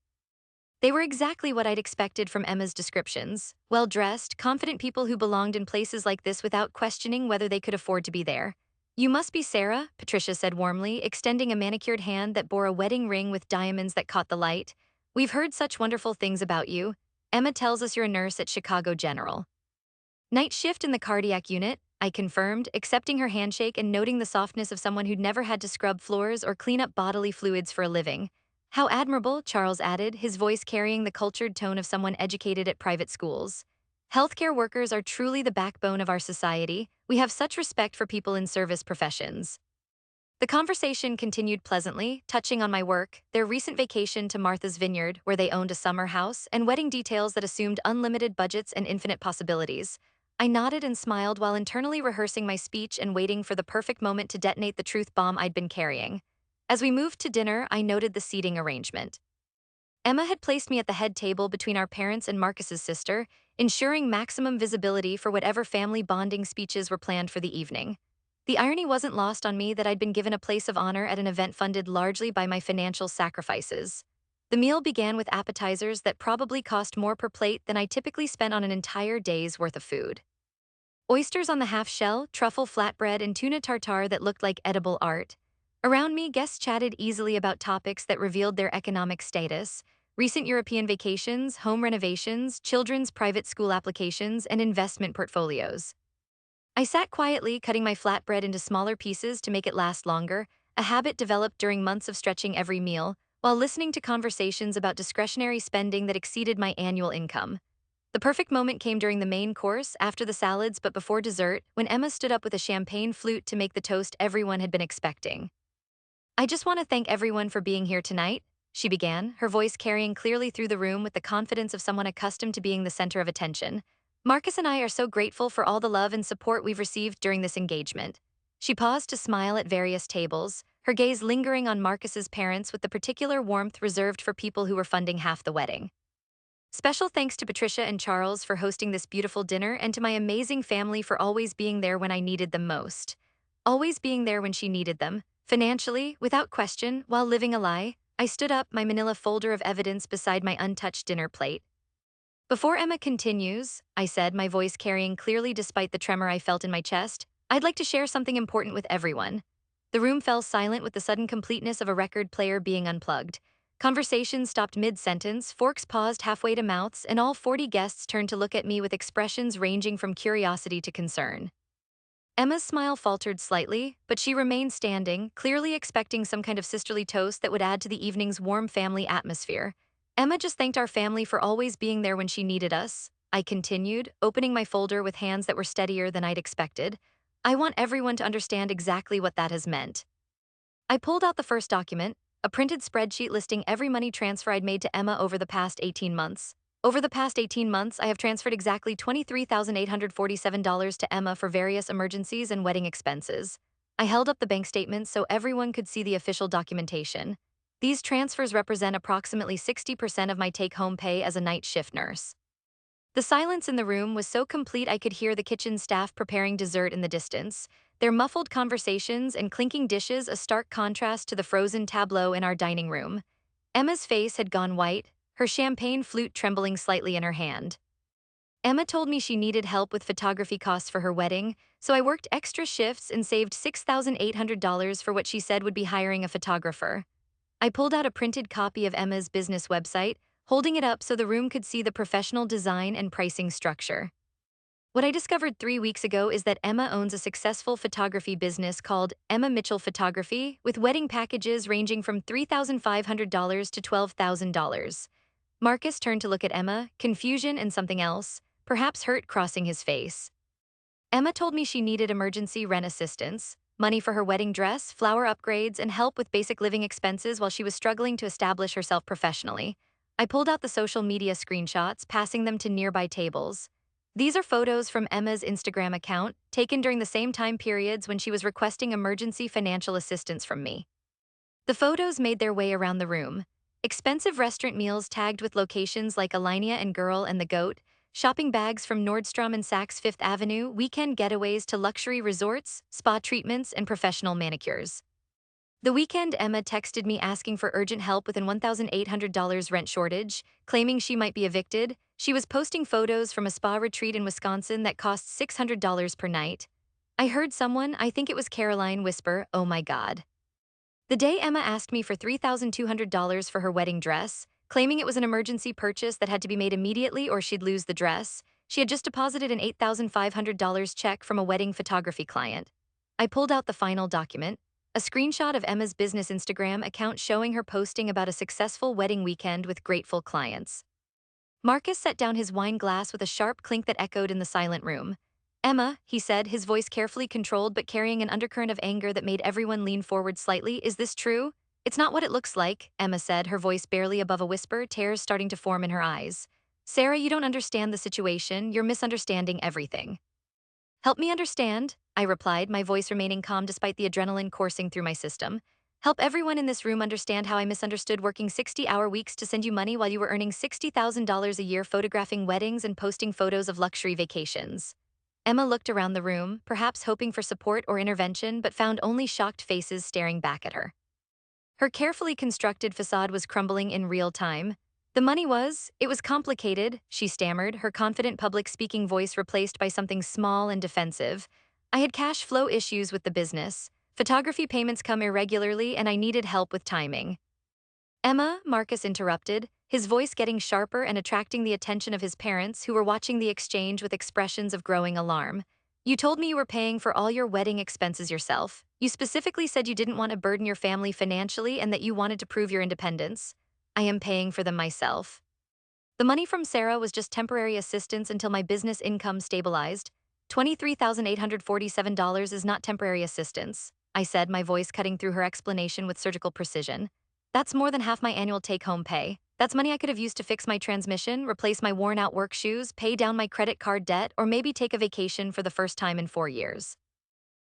They were exactly what I'd expected from Emma's descriptions, well-dressed, confident people who belonged in places like this without questioning whether they could afford to be there. You must be Sarah, Patricia said warmly, extending a manicured hand that bore a wedding ring with diamonds that caught the light. We've heard such wonderful things about you. Emma tells us you're a nurse at Chicago General. Night shift in the cardiac unit, I confirmed, accepting her handshake and noting the softness of someone who'd never had to scrub floors or clean up bodily fluids for a living. How admirable, Charles added, his voice carrying the cultured tone of someone educated at private schools. Healthcare workers are truly the backbone of our society. We have such respect for people in service professions. The conversation continued pleasantly, touching on my work, their recent vacation to Martha's Vineyard, where they owned a summer house, and wedding details that assumed unlimited budgets and infinite possibilities. I nodded and smiled while internally rehearsing my speech and waiting for the perfect moment to detonate the truth bomb I'd been carrying. As we moved to dinner, I noted the seating arrangement. Emma had placed me at the head table between our parents and Marcus's sister, ensuring maximum visibility for whatever family bonding speeches were planned for the evening. The irony wasn't lost on me that I'd been given a place of honor at an event funded largely by my financial sacrifices. The meal began with appetizers that probably cost more per plate than I typically spent on an entire day's worth of food. Oysters on the half shell, truffle flatbread, and tuna tartare that looked like edible art. Around me, guests chatted easily about topics that revealed their economic status: recent European vacations, home renovations, children's private school applications, and investment portfolios. I sat quietly, cutting my flatbread into smaller pieces to make it last longer, a habit developed during months of stretching every meal, while listening to conversations about discretionary spending that exceeded my annual income. The perfect moment came during the main course, after the salads but before dessert, when Emma stood up with a champagne flute to make the toast everyone had been expecting. "I just want to thank everyone for being here tonight," she began, her voice carrying clearly through the room with the confidence of someone accustomed to being the center of attention. "Marcus and I are so grateful for all the love and support we've received during this engagement." She paused to smile at various tables, her gaze lingering on Marcus's parents with the particular warmth reserved for people who were funding half the wedding. "Special thanks to Patricia and Charles for hosting this beautiful dinner, and to my amazing family for always being there when I needed them most." Always being there when she needed them, financially, without question, while living a lie. I stood up, my manila folder of evidence beside my untouched dinner plate. "Before Emma continues," I said, my voice carrying clearly despite the tremor I felt in my chest, "I'd like to share something important with everyone." The room fell silent with the sudden completeness of a record player being unplugged. Conversation stopped mid-sentence, forks paused halfway to mouths, and all 40 guests turned to look at me with expressions ranging from curiosity to concern. Emma's smile faltered slightly, but she remained standing, clearly expecting some kind of sisterly toast that would add to the evening's warm family atmosphere. "Emma just thanked our family for always being there when she needed us," I continued, opening my folder with hands that were steadier than I'd expected. "I want everyone to understand exactly what that has meant." I pulled out the first document, a printed spreadsheet listing every money transfer I'd made to Emma over the past 18 months. Over the past 18 months, I have transferred exactly $23,847 to Emma for various emergencies and wedding expenses. I held up the bank statements so everyone could see the official documentation. These transfers represent approximately 60% of my take-home pay as a night shift nurse. The silence in the room was so complete I could hear the kitchen staff preparing dessert in the distance, their muffled conversations and clinking dishes a stark contrast to the frozen tableau in our dining room. Emma's face had gone white, her champagne flute trembling slightly in her hand. "Emma told me she needed help with photography costs for her wedding, so I worked extra shifts and saved $6,800 for what she said would be hiring a photographer." I pulled out a printed copy of Emma's business website, holding it up so the room could see the professional design and pricing structure. What I discovered 3 weeks ago is that Emma owns a successful photography business called Emma Mitchell Photography, with wedding packages ranging from $3,500 to $12,000. Marcus turned to look at Emma, confusion and something else, perhaps hurt crossing his face. "Emma told me she needed emergency rent assistance, money for her wedding dress, flower upgrades, and help with basic living expenses while she was struggling to establish herself professionally." I pulled out the social media screenshots, passing them to nearby tables. These are photos from Emma's Instagram account, taken during the same time periods when she was requesting emergency financial assistance from me. The photos made their way around the room. Expensive restaurant meals tagged with locations like Alinea and Girl and the Goat, shopping bags from Nordstrom and Saks Fifth Avenue, weekend getaways to luxury resorts, spa treatments, and professional manicures. The weekend, Emma texted me asking for urgent help with an $1,800 rent shortage, claiming she might be evicted. She was posting photos from a spa retreat in Wisconsin that cost $600 per night. I heard someone, I think it was Caroline, whisper, "Oh my God." The day Emma asked me for $3,200 for her wedding dress, claiming it was an emergency purchase that had to be made immediately or she'd lose the dress, she had just deposited an $8,500 check from a wedding photography client. I pulled out the final document, a screenshot of Emma's business Instagram account showing her posting about a successful wedding weekend with grateful clients. Marcus set down his wine glass with a sharp clink that echoed in the silent room. "Emma," he said, his voice carefully controlled but carrying an undercurrent of anger that made everyone lean forward slightly, "is this true?" "It's not what it looks like," Emma said, her voice barely above a whisper, tears starting to form in her eyes. "Sarah, you don't understand the situation, you're misunderstanding everything." "Help me understand," I replied, my voice remaining calm despite the adrenaline coursing through my system. Help everyone in this room understand how I misunderstood working 60-hour weeks to send you money while you were earning $60,000 a year photographing weddings and posting photos of luxury vacations. Emma looked around the room, perhaps hoping for support or intervention, but found only shocked faces staring back at her. Her carefully constructed facade was crumbling in real time. It was complicated, she stammered, her confident public speaking voice replaced by something small and defensive. I had cash flow issues with the business. Photography payments come irregularly, and I needed help with timing. Emma, Marcus interrupted, his voice getting sharper and attracting the attention of his parents, who were watching the exchange with expressions of growing alarm. You told me you were paying for all your wedding expenses yourself. You specifically said you didn't want to burden your family financially and that you wanted to prove your independence. I am paying for them myself. The money from Sarah was just temporary assistance until my business income stabilized. $23,847 is not temporary assistance, I said, my voice cutting through her explanation with surgical precision. That's more than half my annual take-home pay. That's money I could have used to fix my transmission, replace my worn-out work shoes, pay down my credit card debt, or maybe take a vacation for the first time in 4 years.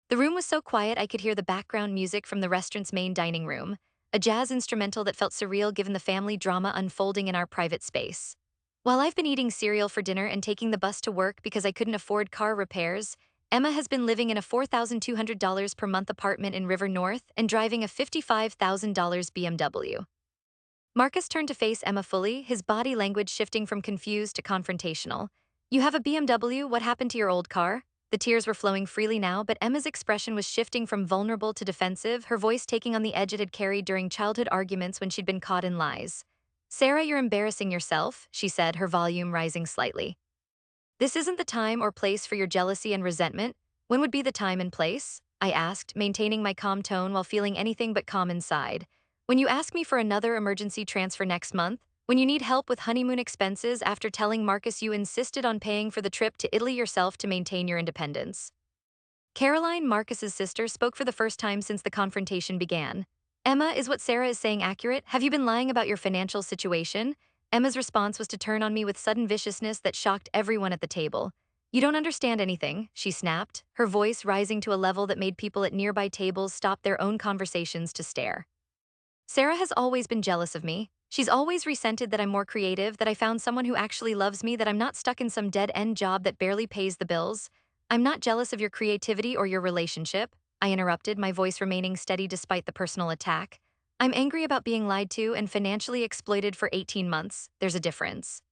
The room was so quiet I could hear the background music from the restaurant's main dining room, a jazz instrumental that felt surreal given the family drama unfolding in our private space. While I've been eating cereal for dinner and taking the bus to work because I couldn't afford car repairs, Emma has been living in a $4,200 per month apartment in River North and driving a $55,000 BMW. Marcus turned to face Emma fully, his body language shifting from confused to confrontational. You have a BMW, what happened to your old car? The tears were flowing freely now, but Emma's expression was shifting from vulnerable to defensive, her voice taking on the edge it had carried during childhood arguments when she'd been caught in lies. Sarah, you're embarrassing yourself, she said, her volume rising slightly. This isn't the time or place for your jealousy and resentment. When would be the time and place? I asked, maintaining my calm tone while feeling anything but calm inside. When you ask me for another emergency transfer next month? When you need help with honeymoon expenses after telling Marcus you insisted on paying for the trip to Italy yourself to maintain your independence? Caroline, Marcus's sister, spoke for the first time since the confrontation began. Emma, is what Sarah is saying accurate? Have you been lying about your financial situation? Emma's response was to turn on me with sudden viciousness that shocked everyone at the table. You don't understand anything, she snapped, her voice rising to a level that made people at nearby tables stop their own conversations to stare. Sarah has always been jealous of me. She's always resented that I'm more creative, that I found someone who actually loves me, that I'm not stuck in some dead-end job that barely pays the bills. I'm not jealous of your creativity or your relationship, I interrupted, my voice remaining steady despite the personal attack. I'm angry about being lied to and financially exploited for 18 months. There's a difference.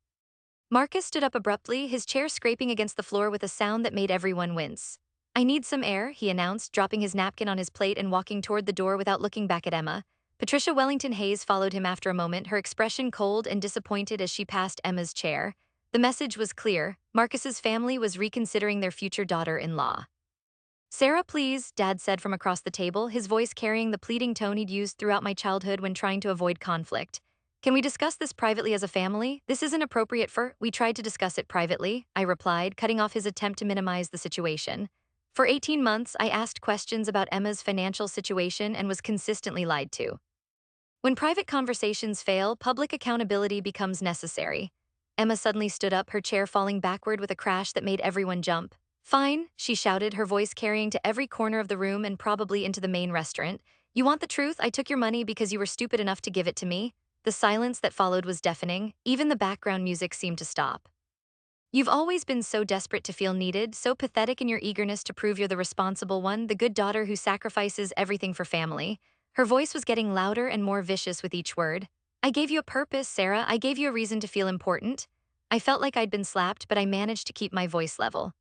Marcus stood up abruptly, his chair scraping against the floor with a sound that made everyone wince. I need some air, he announced, dropping his napkin on his plate and walking toward the door without looking back at Emma. Patricia Wellington Hayes followed him after a moment, her expression cold and disappointed as she passed Emma's chair. The message was clear. Marcus's family was reconsidering their future daughter-in-law. Sarah, please, Dad said from across the table, his voice carrying the pleading tone he'd used throughout my childhood when trying to avoid conflict. Can we discuss this privately as a family? This isn't appropriate for— We tried to discuss it privately, I replied, cutting off his attempt to minimize the situation. For 18 months, I asked questions about Emma's financial situation and was consistently lied to. When private conversations fail, public accountability becomes necessary. Emma suddenly stood up, her chair falling backward with a crash that made everyone jump. Fine, she shouted, her voice carrying to every corner of the room and probably into the main restaurant. You want the truth? I took your money because you were stupid enough to give it to me. The silence that followed was deafening. Even the background music seemed to stop. You've always been so desperate to feel needed, so pathetic in your eagerness to prove you're the responsible one, the good daughter who sacrifices everything for family. Her voice was getting louder and more vicious with each word. I gave you a purpose, Sarah. I gave you a reason to feel important. I felt like I'd been slapped, but I managed to keep my voice level.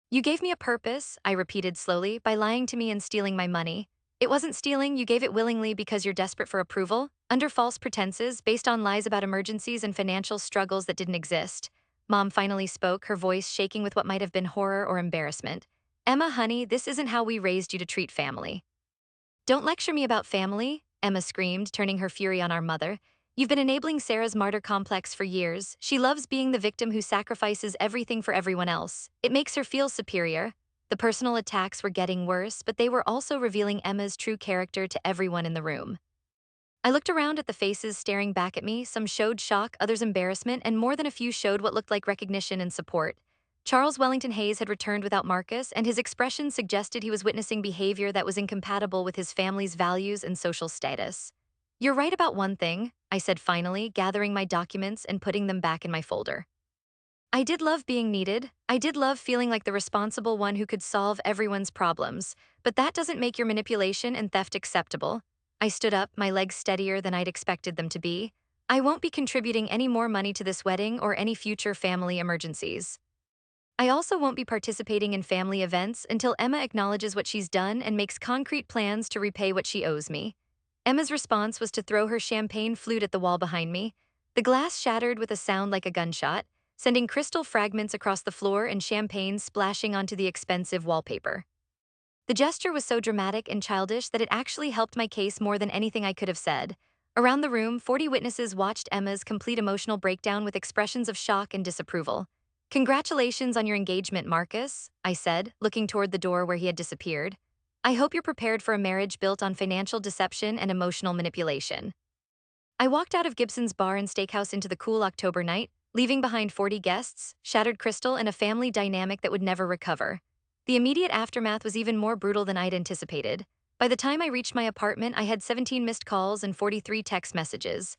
You gave me a purpose, I repeated slowly, by lying to me and stealing my money. It wasn't stealing, you gave it willingly because you're desperate for approval, under false pretenses, based on lies about emergencies and financial struggles that didn't exist. Mom finally spoke, her voice shaking with what might have been horror or embarrassment. Emma, honey, this isn't how we raised you to treat family. Don't lecture me about family, Emma screamed, turning her fury on our mother. You've been enabling Sarah's martyr complex for years. She loves being the victim who sacrifices everything for everyone else. It makes her feel superior. The personal attacks were getting worse, but they were also revealing Emma's true character to everyone in the room. I looked around at the faces staring back at me. Some showed shock, others embarrassment, and more than a few showed what looked like recognition and support. Charles Wellington Hayes had returned without Marcus, and his expression suggested he was witnessing behavior that was incompatible with his family's values and social status. You're right about one thing, I said finally, gathering my documents and putting them back in my folder. I did love being needed. I did love feeling like the responsible one who could solve everyone's problems, but that doesn't make your manipulation and theft acceptable. I stood up, my legs steadier than I'd expected them to be. I won't be contributing any more money to this wedding or any future family emergencies. I also won't be participating in family events until Emma acknowledges what she's done and makes concrete plans to repay what she owes me. Emma's response was to throw her champagne flute at the wall behind me. The glass shattered with a sound like a gunshot, sending crystal fragments across the floor and champagne splashing onto the expensive wallpaper. The gesture was so dramatic and childish that it actually helped my case more than anything I could have said. Around the room, 40 witnesses watched Emma's complete emotional breakdown with expressions of shock and disapproval. Congratulations on your engagement, Marcus, I said, looking toward the door where he had disappeared. I hope you're prepared for a marriage built on financial deception and emotional manipulation. I walked out of Gibson's bar and steakhouse into the cool October night, leaving behind 40 guests, shattered crystal, and a family dynamic that would never recover. The immediate aftermath was even more brutal than I'd anticipated. By the time I reached my apartment, I had 17 missed calls and 43 text messages.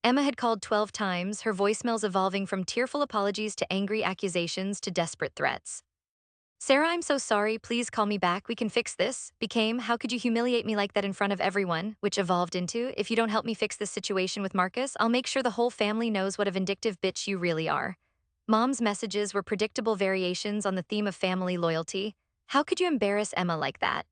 Emma had called 12 times, her voicemails evolving from tearful apologies to angry accusations to desperate threats. Sarah, I'm so sorry, please call me back, we can fix this, became, how could you humiliate me like that in front of everyone, which evolved into, if you don't help me fix this situation with Marcus, I'll make sure the whole family knows what a vindictive bitch you really are. Mom's messages were predictable variations on the theme of family loyalty. How could you embarrass Emma like that?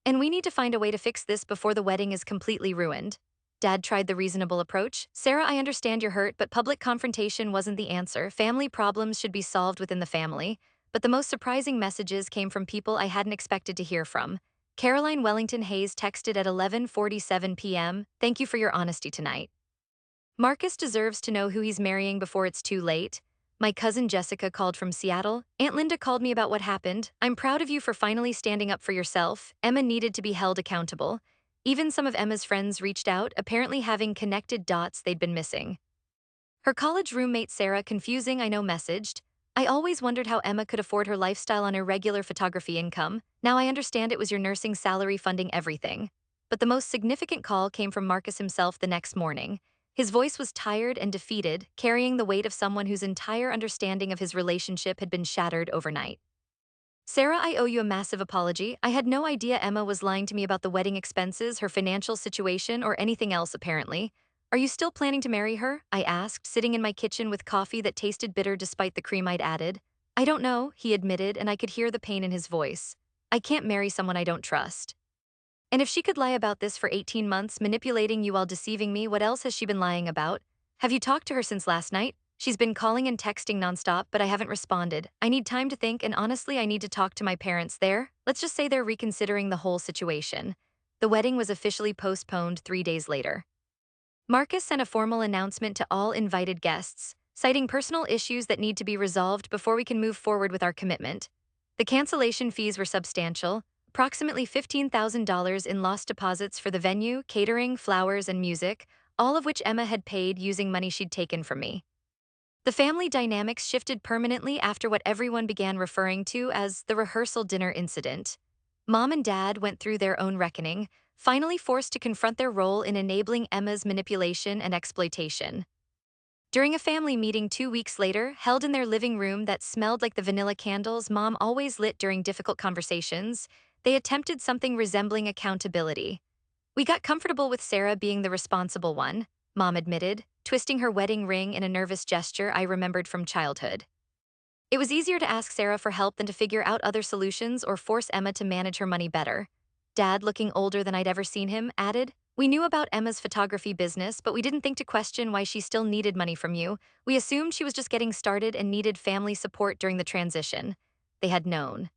And we need to find a way to fix this before the wedding is completely ruined. Dad tried the reasonable approach. Sarah, I understand you're hurt, but public confrontation wasn't the answer. Family problems should be solved within the family. But the most surprising messages came from people I hadn't expected to hear from. Caroline Wellington Hayes texted at 11:47 p.m., "Thank you for your honesty tonight. Marcus deserves to know who he's marrying before it's too late." My cousin Jessica called from Seattle. "Aunt Linda called me about what happened. I'm proud of you for finally standing up for yourself. Emma needed to be held accountable." Even some of Emma's friends reached out, apparently having connected dots they'd been missing. Her college roommate Sarah, confusing I know, messaged, "I always wondered how Emma could afford her lifestyle on her regular photography income. Now I understand it was your nursing salary funding everything." But the most significant call came from Marcus himself the next morning. His voice was tired and defeated, carrying the weight of someone whose entire understanding of his relationship had been shattered overnight. "Sarah, I owe you a massive apology. I had no idea Emma was lying to me about the wedding expenses, her financial situation, or anything else apparently. Are you still planning to marry her?" I asked, sitting in my kitchen with coffee that tasted bitter despite the cream I'd added. "I don't know," he admitted, and I could hear the pain in his voice. "I can't marry someone I don't trust. And if she could lie about this for 18 months, manipulating you while deceiving me, what else has she been lying about? Have you talked to her since last night?" "She's been calling and texting nonstop, but I haven't responded. I need time to think, and honestly, I need to talk to my parents there. Let's just say they're reconsidering the whole situation." The wedding was officially postponed 3 days later. Marcus sent a formal announcement to all invited guests, citing personal issues that need to be resolved before we can move forward with our commitment. The cancellation fees were substantial, approximately $15,000 in lost deposits for the venue, catering, flowers, and music, all of which Emma had paid using money she'd taken from me. The family dynamics shifted permanently after what everyone began referring to as the rehearsal dinner incident. Mom and Dad went through their own reckoning, finally forced to confront their role in enabling Emma's manipulation and exploitation. During a family meeting 2 weeks later, held in their living room that smelled like the vanilla candles Mom always lit during difficult conversations, they attempted something resembling accountability. "We got comfortable with Sarah being the responsible one," Mom admitted, twisting her wedding ring in a nervous gesture I remembered from childhood. "It was easier to ask Sarah for help than to figure out other solutions or force Emma to manage her money better." Dad, looking older than I'd ever seen him, added, "We knew about Emma's photography business, but we didn't think to question why she still needed money from you. We assumed she was just getting started and needed family support during the transition." They had known.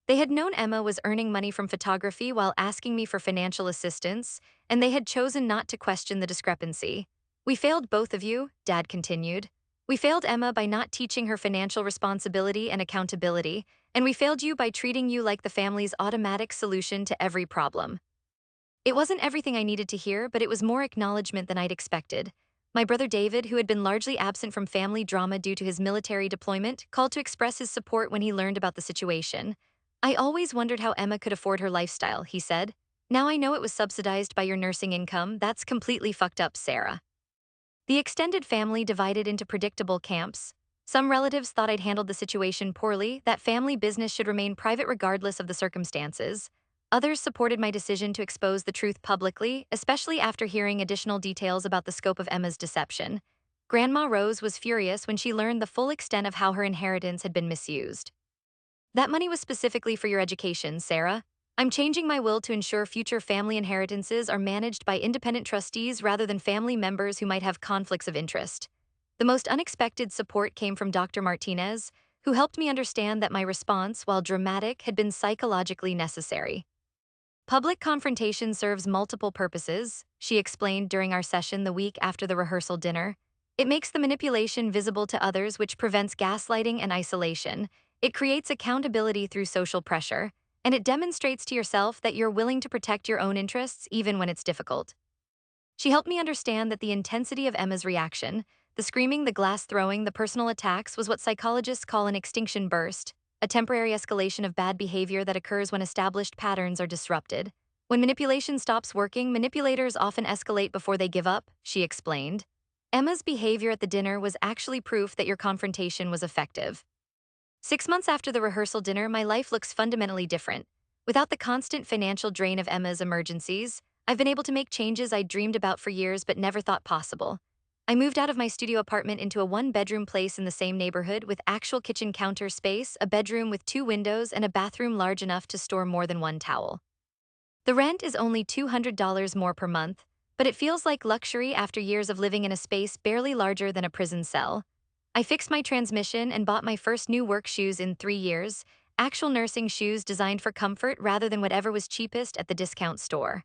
They had known Emma was earning money from photography while asking me for financial assistance, and they had chosen not to question the discrepancy. "We failed both of you," Dad continued. "We failed Emma by not teaching her financial responsibility and accountability, and we failed you by treating you like the family's automatic solution to every problem." It wasn't everything I needed to hear, but it was more acknowledgement than I'd expected. My brother David, who had been largely absent from family drama due to his military deployment, called to express his support when he learned about the situation. I always wondered how Emma could afford her lifestyle, he said. Now I know it was subsidized by your nursing income. That's completely fucked up, Sarah. The extended family divided into predictable camps. Some relatives thought I'd handled the situation poorly, that family business should remain private regardless of the circumstances. Others supported my decision to expose the truth publicly, especially after hearing additional details about the scope of Emma's deception. Grandma Rose was furious when she learned the full extent of how her inheritance had been misused. That money was specifically for your education, Sarah. I'm changing my will to ensure future family inheritances are managed by independent trustees rather than family members who might have conflicts of interest. The most unexpected support came from Dr. Martinez, who helped me understand that my response, while dramatic, had been psychologically necessary. Public confrontation serves multiple purposes, she explained during our session the week after the rehearsal dinner. It makes the manipulation visible to others, which prevents gaslighting and isolation. It creates accountability through social pressure, and it demonstrates to yourself that you're willing to protect your own interests even when it's difficult. She helped me understand that the intensity of Emma's reaction, the screaming, the glass throwing, the personal attacks, was what psychologists call an extinction burst, a temporary escalation of bad behavior that occurs when established patterns are disrupted. When manipulation stops working, manipulators often escalate before they give up, she explained. Emma's behavior at the dinner was actually proof that your confrontation was effective. 6 months after the rehearsal dinner, my life looks fundamentally different. Without the constant financial drain of Emma's emergencies, I've been able to make changes I dreamed about for years but never thought possible. I moved out of my studio apartment into a one-bedroom place in the same neighborhood with actual kitchen counter space, a bedroom with 2 windows, and a bathroom large enough to store more than one towel. The rent is only $200 more per month, but it feels like luxury after years of living in a space barely larger than a prison cell. I fixed my transmission and bought my first new work shoes in 3 years, actual nursing shoes designed for comfort rather than whatever was cheapest at the discount store.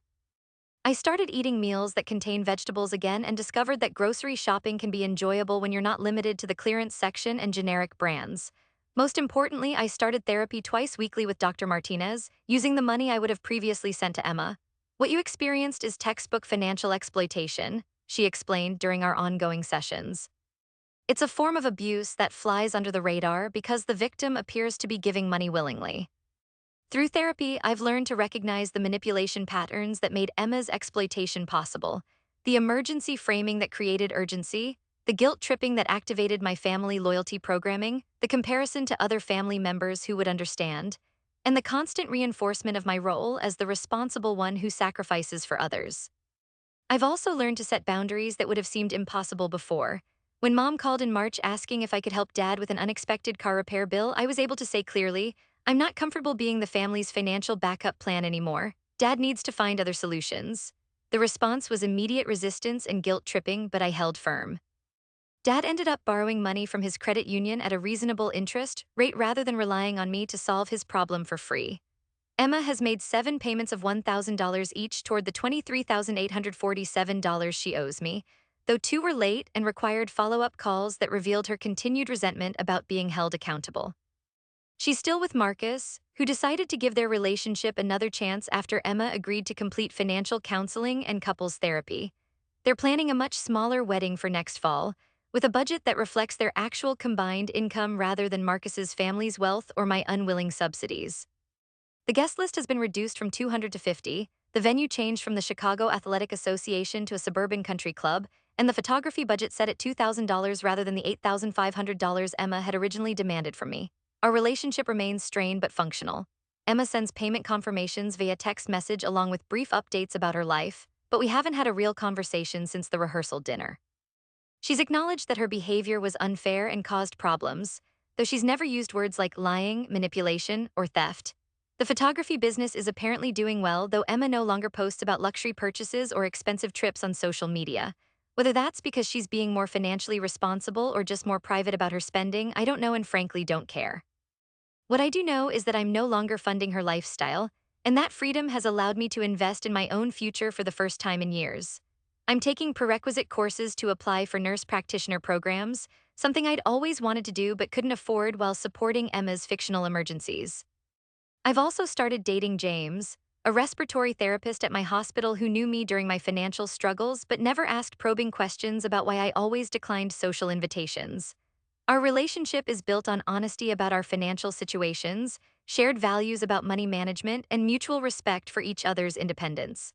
I started eating meals that contain vegetables again and discovered that grocery shopping can be enjoyable when you're not limited to the clearance section and generic brands. Most importantly, I started therapy twice weekly with Dr. Martinez, using the money I would have previously sent to Emma. What you experienced is textbook financial exploitation, she explained during our ongoing sessions. It's a form of abuse that flies under the radar because the victim appears to be giving money willingly. Through therapy, I've learned to recognize the manipulation patterns that made Emma's exploitation possible, the emergency framing that created urgency, the guilt tripping that activated my family loyalty programming, the comparison to other family members who would understand, and the constant reinforcement of my role as the responsible one who sacrifices for others. I've also learned to set boundaries that would have seemed impossible before. When Mom called in March asking if I could help Dad with an unexpected car repair bill, I was able to say clearly, I'm not comfortable being the family's financial backup plan anymore. Dad needs to find other solutions. The response was immediate resistance and guilt tripping, but I held firm. Dad ended up borrowing money from his credit union at a reasonable interest rate rather than relying on me to solve his problem for free. Emma has made 7 payments of $1,000 each toward the $23,847 she owes me, though 2 were late and required follow-up calls that revealed her continued resentment about being held accountable. She's still with Marcus, who decided to give their relationship another chance after Emma agreed to complete financial counseling and couples therapy. They're planning a much smaller wedding for next fall, with a budget that reflects their actual combined income rather than Marcus's family's wealth or my unwilling subsidies. The guest list has been reduced from 200 to 50, the venue changed from the Chicago Athletic Association to a suburban country club, and the photography budget set at $2,000 rather than the $8,500 Emma had originally demanded from me. Our relationship remains strained but functional. Emma sends payment confirmations via text message along with brief updates about her life, but we haven't had a real conversation since the rehearsal dinner. She's acknowledged that her behavior was unfair and caused problems, though she's never used words like lying, manipulation, or theft. The photography business is apparently doing well, though Emma no longer posts about luxury purchases or expensive trips on social media. Whether that's because she's being more financially responsible or just more private about her spending, I don't know and frankly don't care. What I do know is that I'm no longer funding her lifestyle, and that freedom has allowed me to invest in my own future for the first time in years. I'm taking prerequisite courses to apply for nurse practitioner programs, something I'd always wanted to do but couldn't afford while supporting Emma's fictional emergencies. I've also started dating James, a respiratory therapist at my hospital who knew me during my financial struggles but never asked probing questions about why I always declined social invitations. Our relationship is built on honesty about our financial situations, shared values about money management, and mutual respect for each other's independence.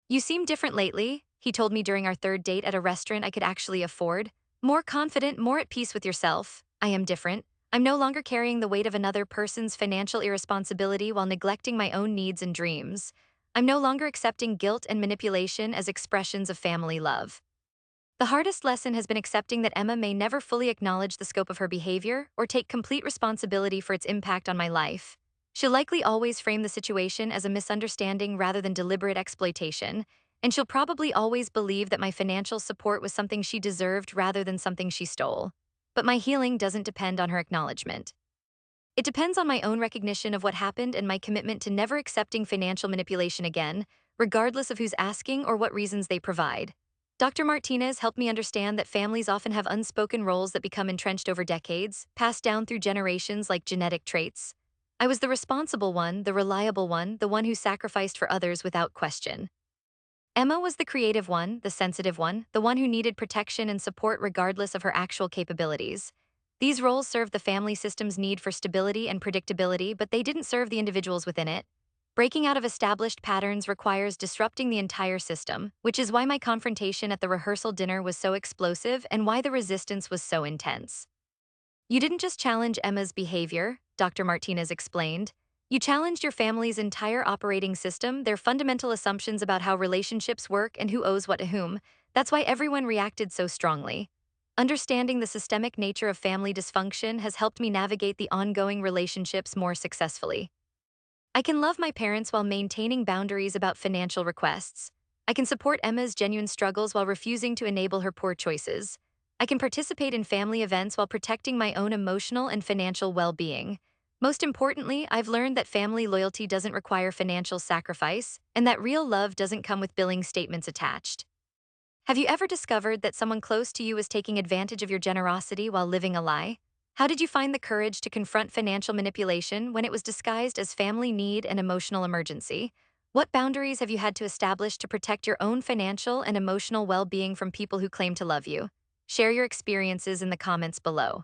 You seem different lately, he told me during our third date at a restaurant I could actually afford. More confident, more at peace with yourself. I am different. I'm no longer carrying the weight of another person's financial irresponsibility while neglecting my own needs and dreams. I'm no longer accepting guilt and manipulation as expressions of family love. The hardest lesson has been accepting that Emma may never fully acknowledge the scope of her behavior or take complete responsibility for its impact on my life. She'll likely always frame the situation as a misunderstanding rather than deliberate exploitation, and she'll probably always believe that my financial support was something she deserved rather than something she stole. But my healing doesn't depend on her acknowledgement. It depends on my own recognition of what happened and my commitment to never accepting financial manipulation again, regardless of who's asking or what reasons they provide. Dr. Martinez helped me understand that families often have unspoken roles that become entrenched over decades, passed down through generations like genetic traits. I was the responsible one, the reliable one, the one who sacrificed for others without question. Emma was the creative one, the sensitive one, the one who needed protection and support regardless of her actual capabilities. These roles served the family system's need for stability and predictability, but they didn't serve the individuals within it. Breaking out of established patterns requires disrupting the entire system, which is why my confrontation at the rehearsal dinner was so explosive and why the resistance was so intense. You didn't just challenge Emma's behavior, Dr. Martinez explained. You challenged your family's entire operating system, their fundamental assumptions about how relationships work and who owes what to whom. That's why everyone reacted so strongly. Understanding the systemic nature of family dysfunction has helped me navigate the ongoing relationships more successfully. I can love my parents while maintaining boundaries about financial requests. I can support Emma's genuine struggles while refusing to enable her poor choices. I can participate in family events while protecting my own emotional and financial well-being. Most importantly, I've learned that family loyalty doesn't require financial sacrifice, and that real love doesn't come with billing statements attached. Have you ever discovered that someone close to you is taking advantage of your generosity while living a lie? How did you find the courage to confront financial manipulation when it was disguised as family need and emotional emergency? What boundaries have you had to establish to protect your own financial and emotional well-being from people who claim to love you? Share your experiences in the comments below.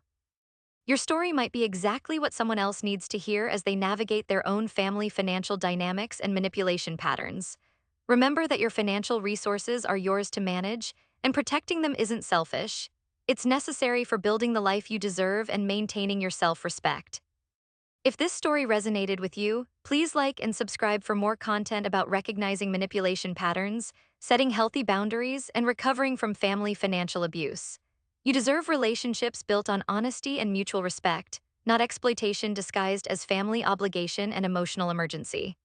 Your story might be exactly what someone else needs to hear as they navigate their own family financial dynamics and manipulation patterns. Remember that your financial resources are yours to manage, and protecting them isn't selfish. It's necessary for building the life you deserve and maintaining your self-respect. If this story resonated with you, please like and subscribe for more content about recognizing manipulation patterns, setting healthy boundaries, and recovering from family financial abuse. You deserve relationships built on honesty and mutual respect, not exploitation disguised as family obligation and emotional emergency.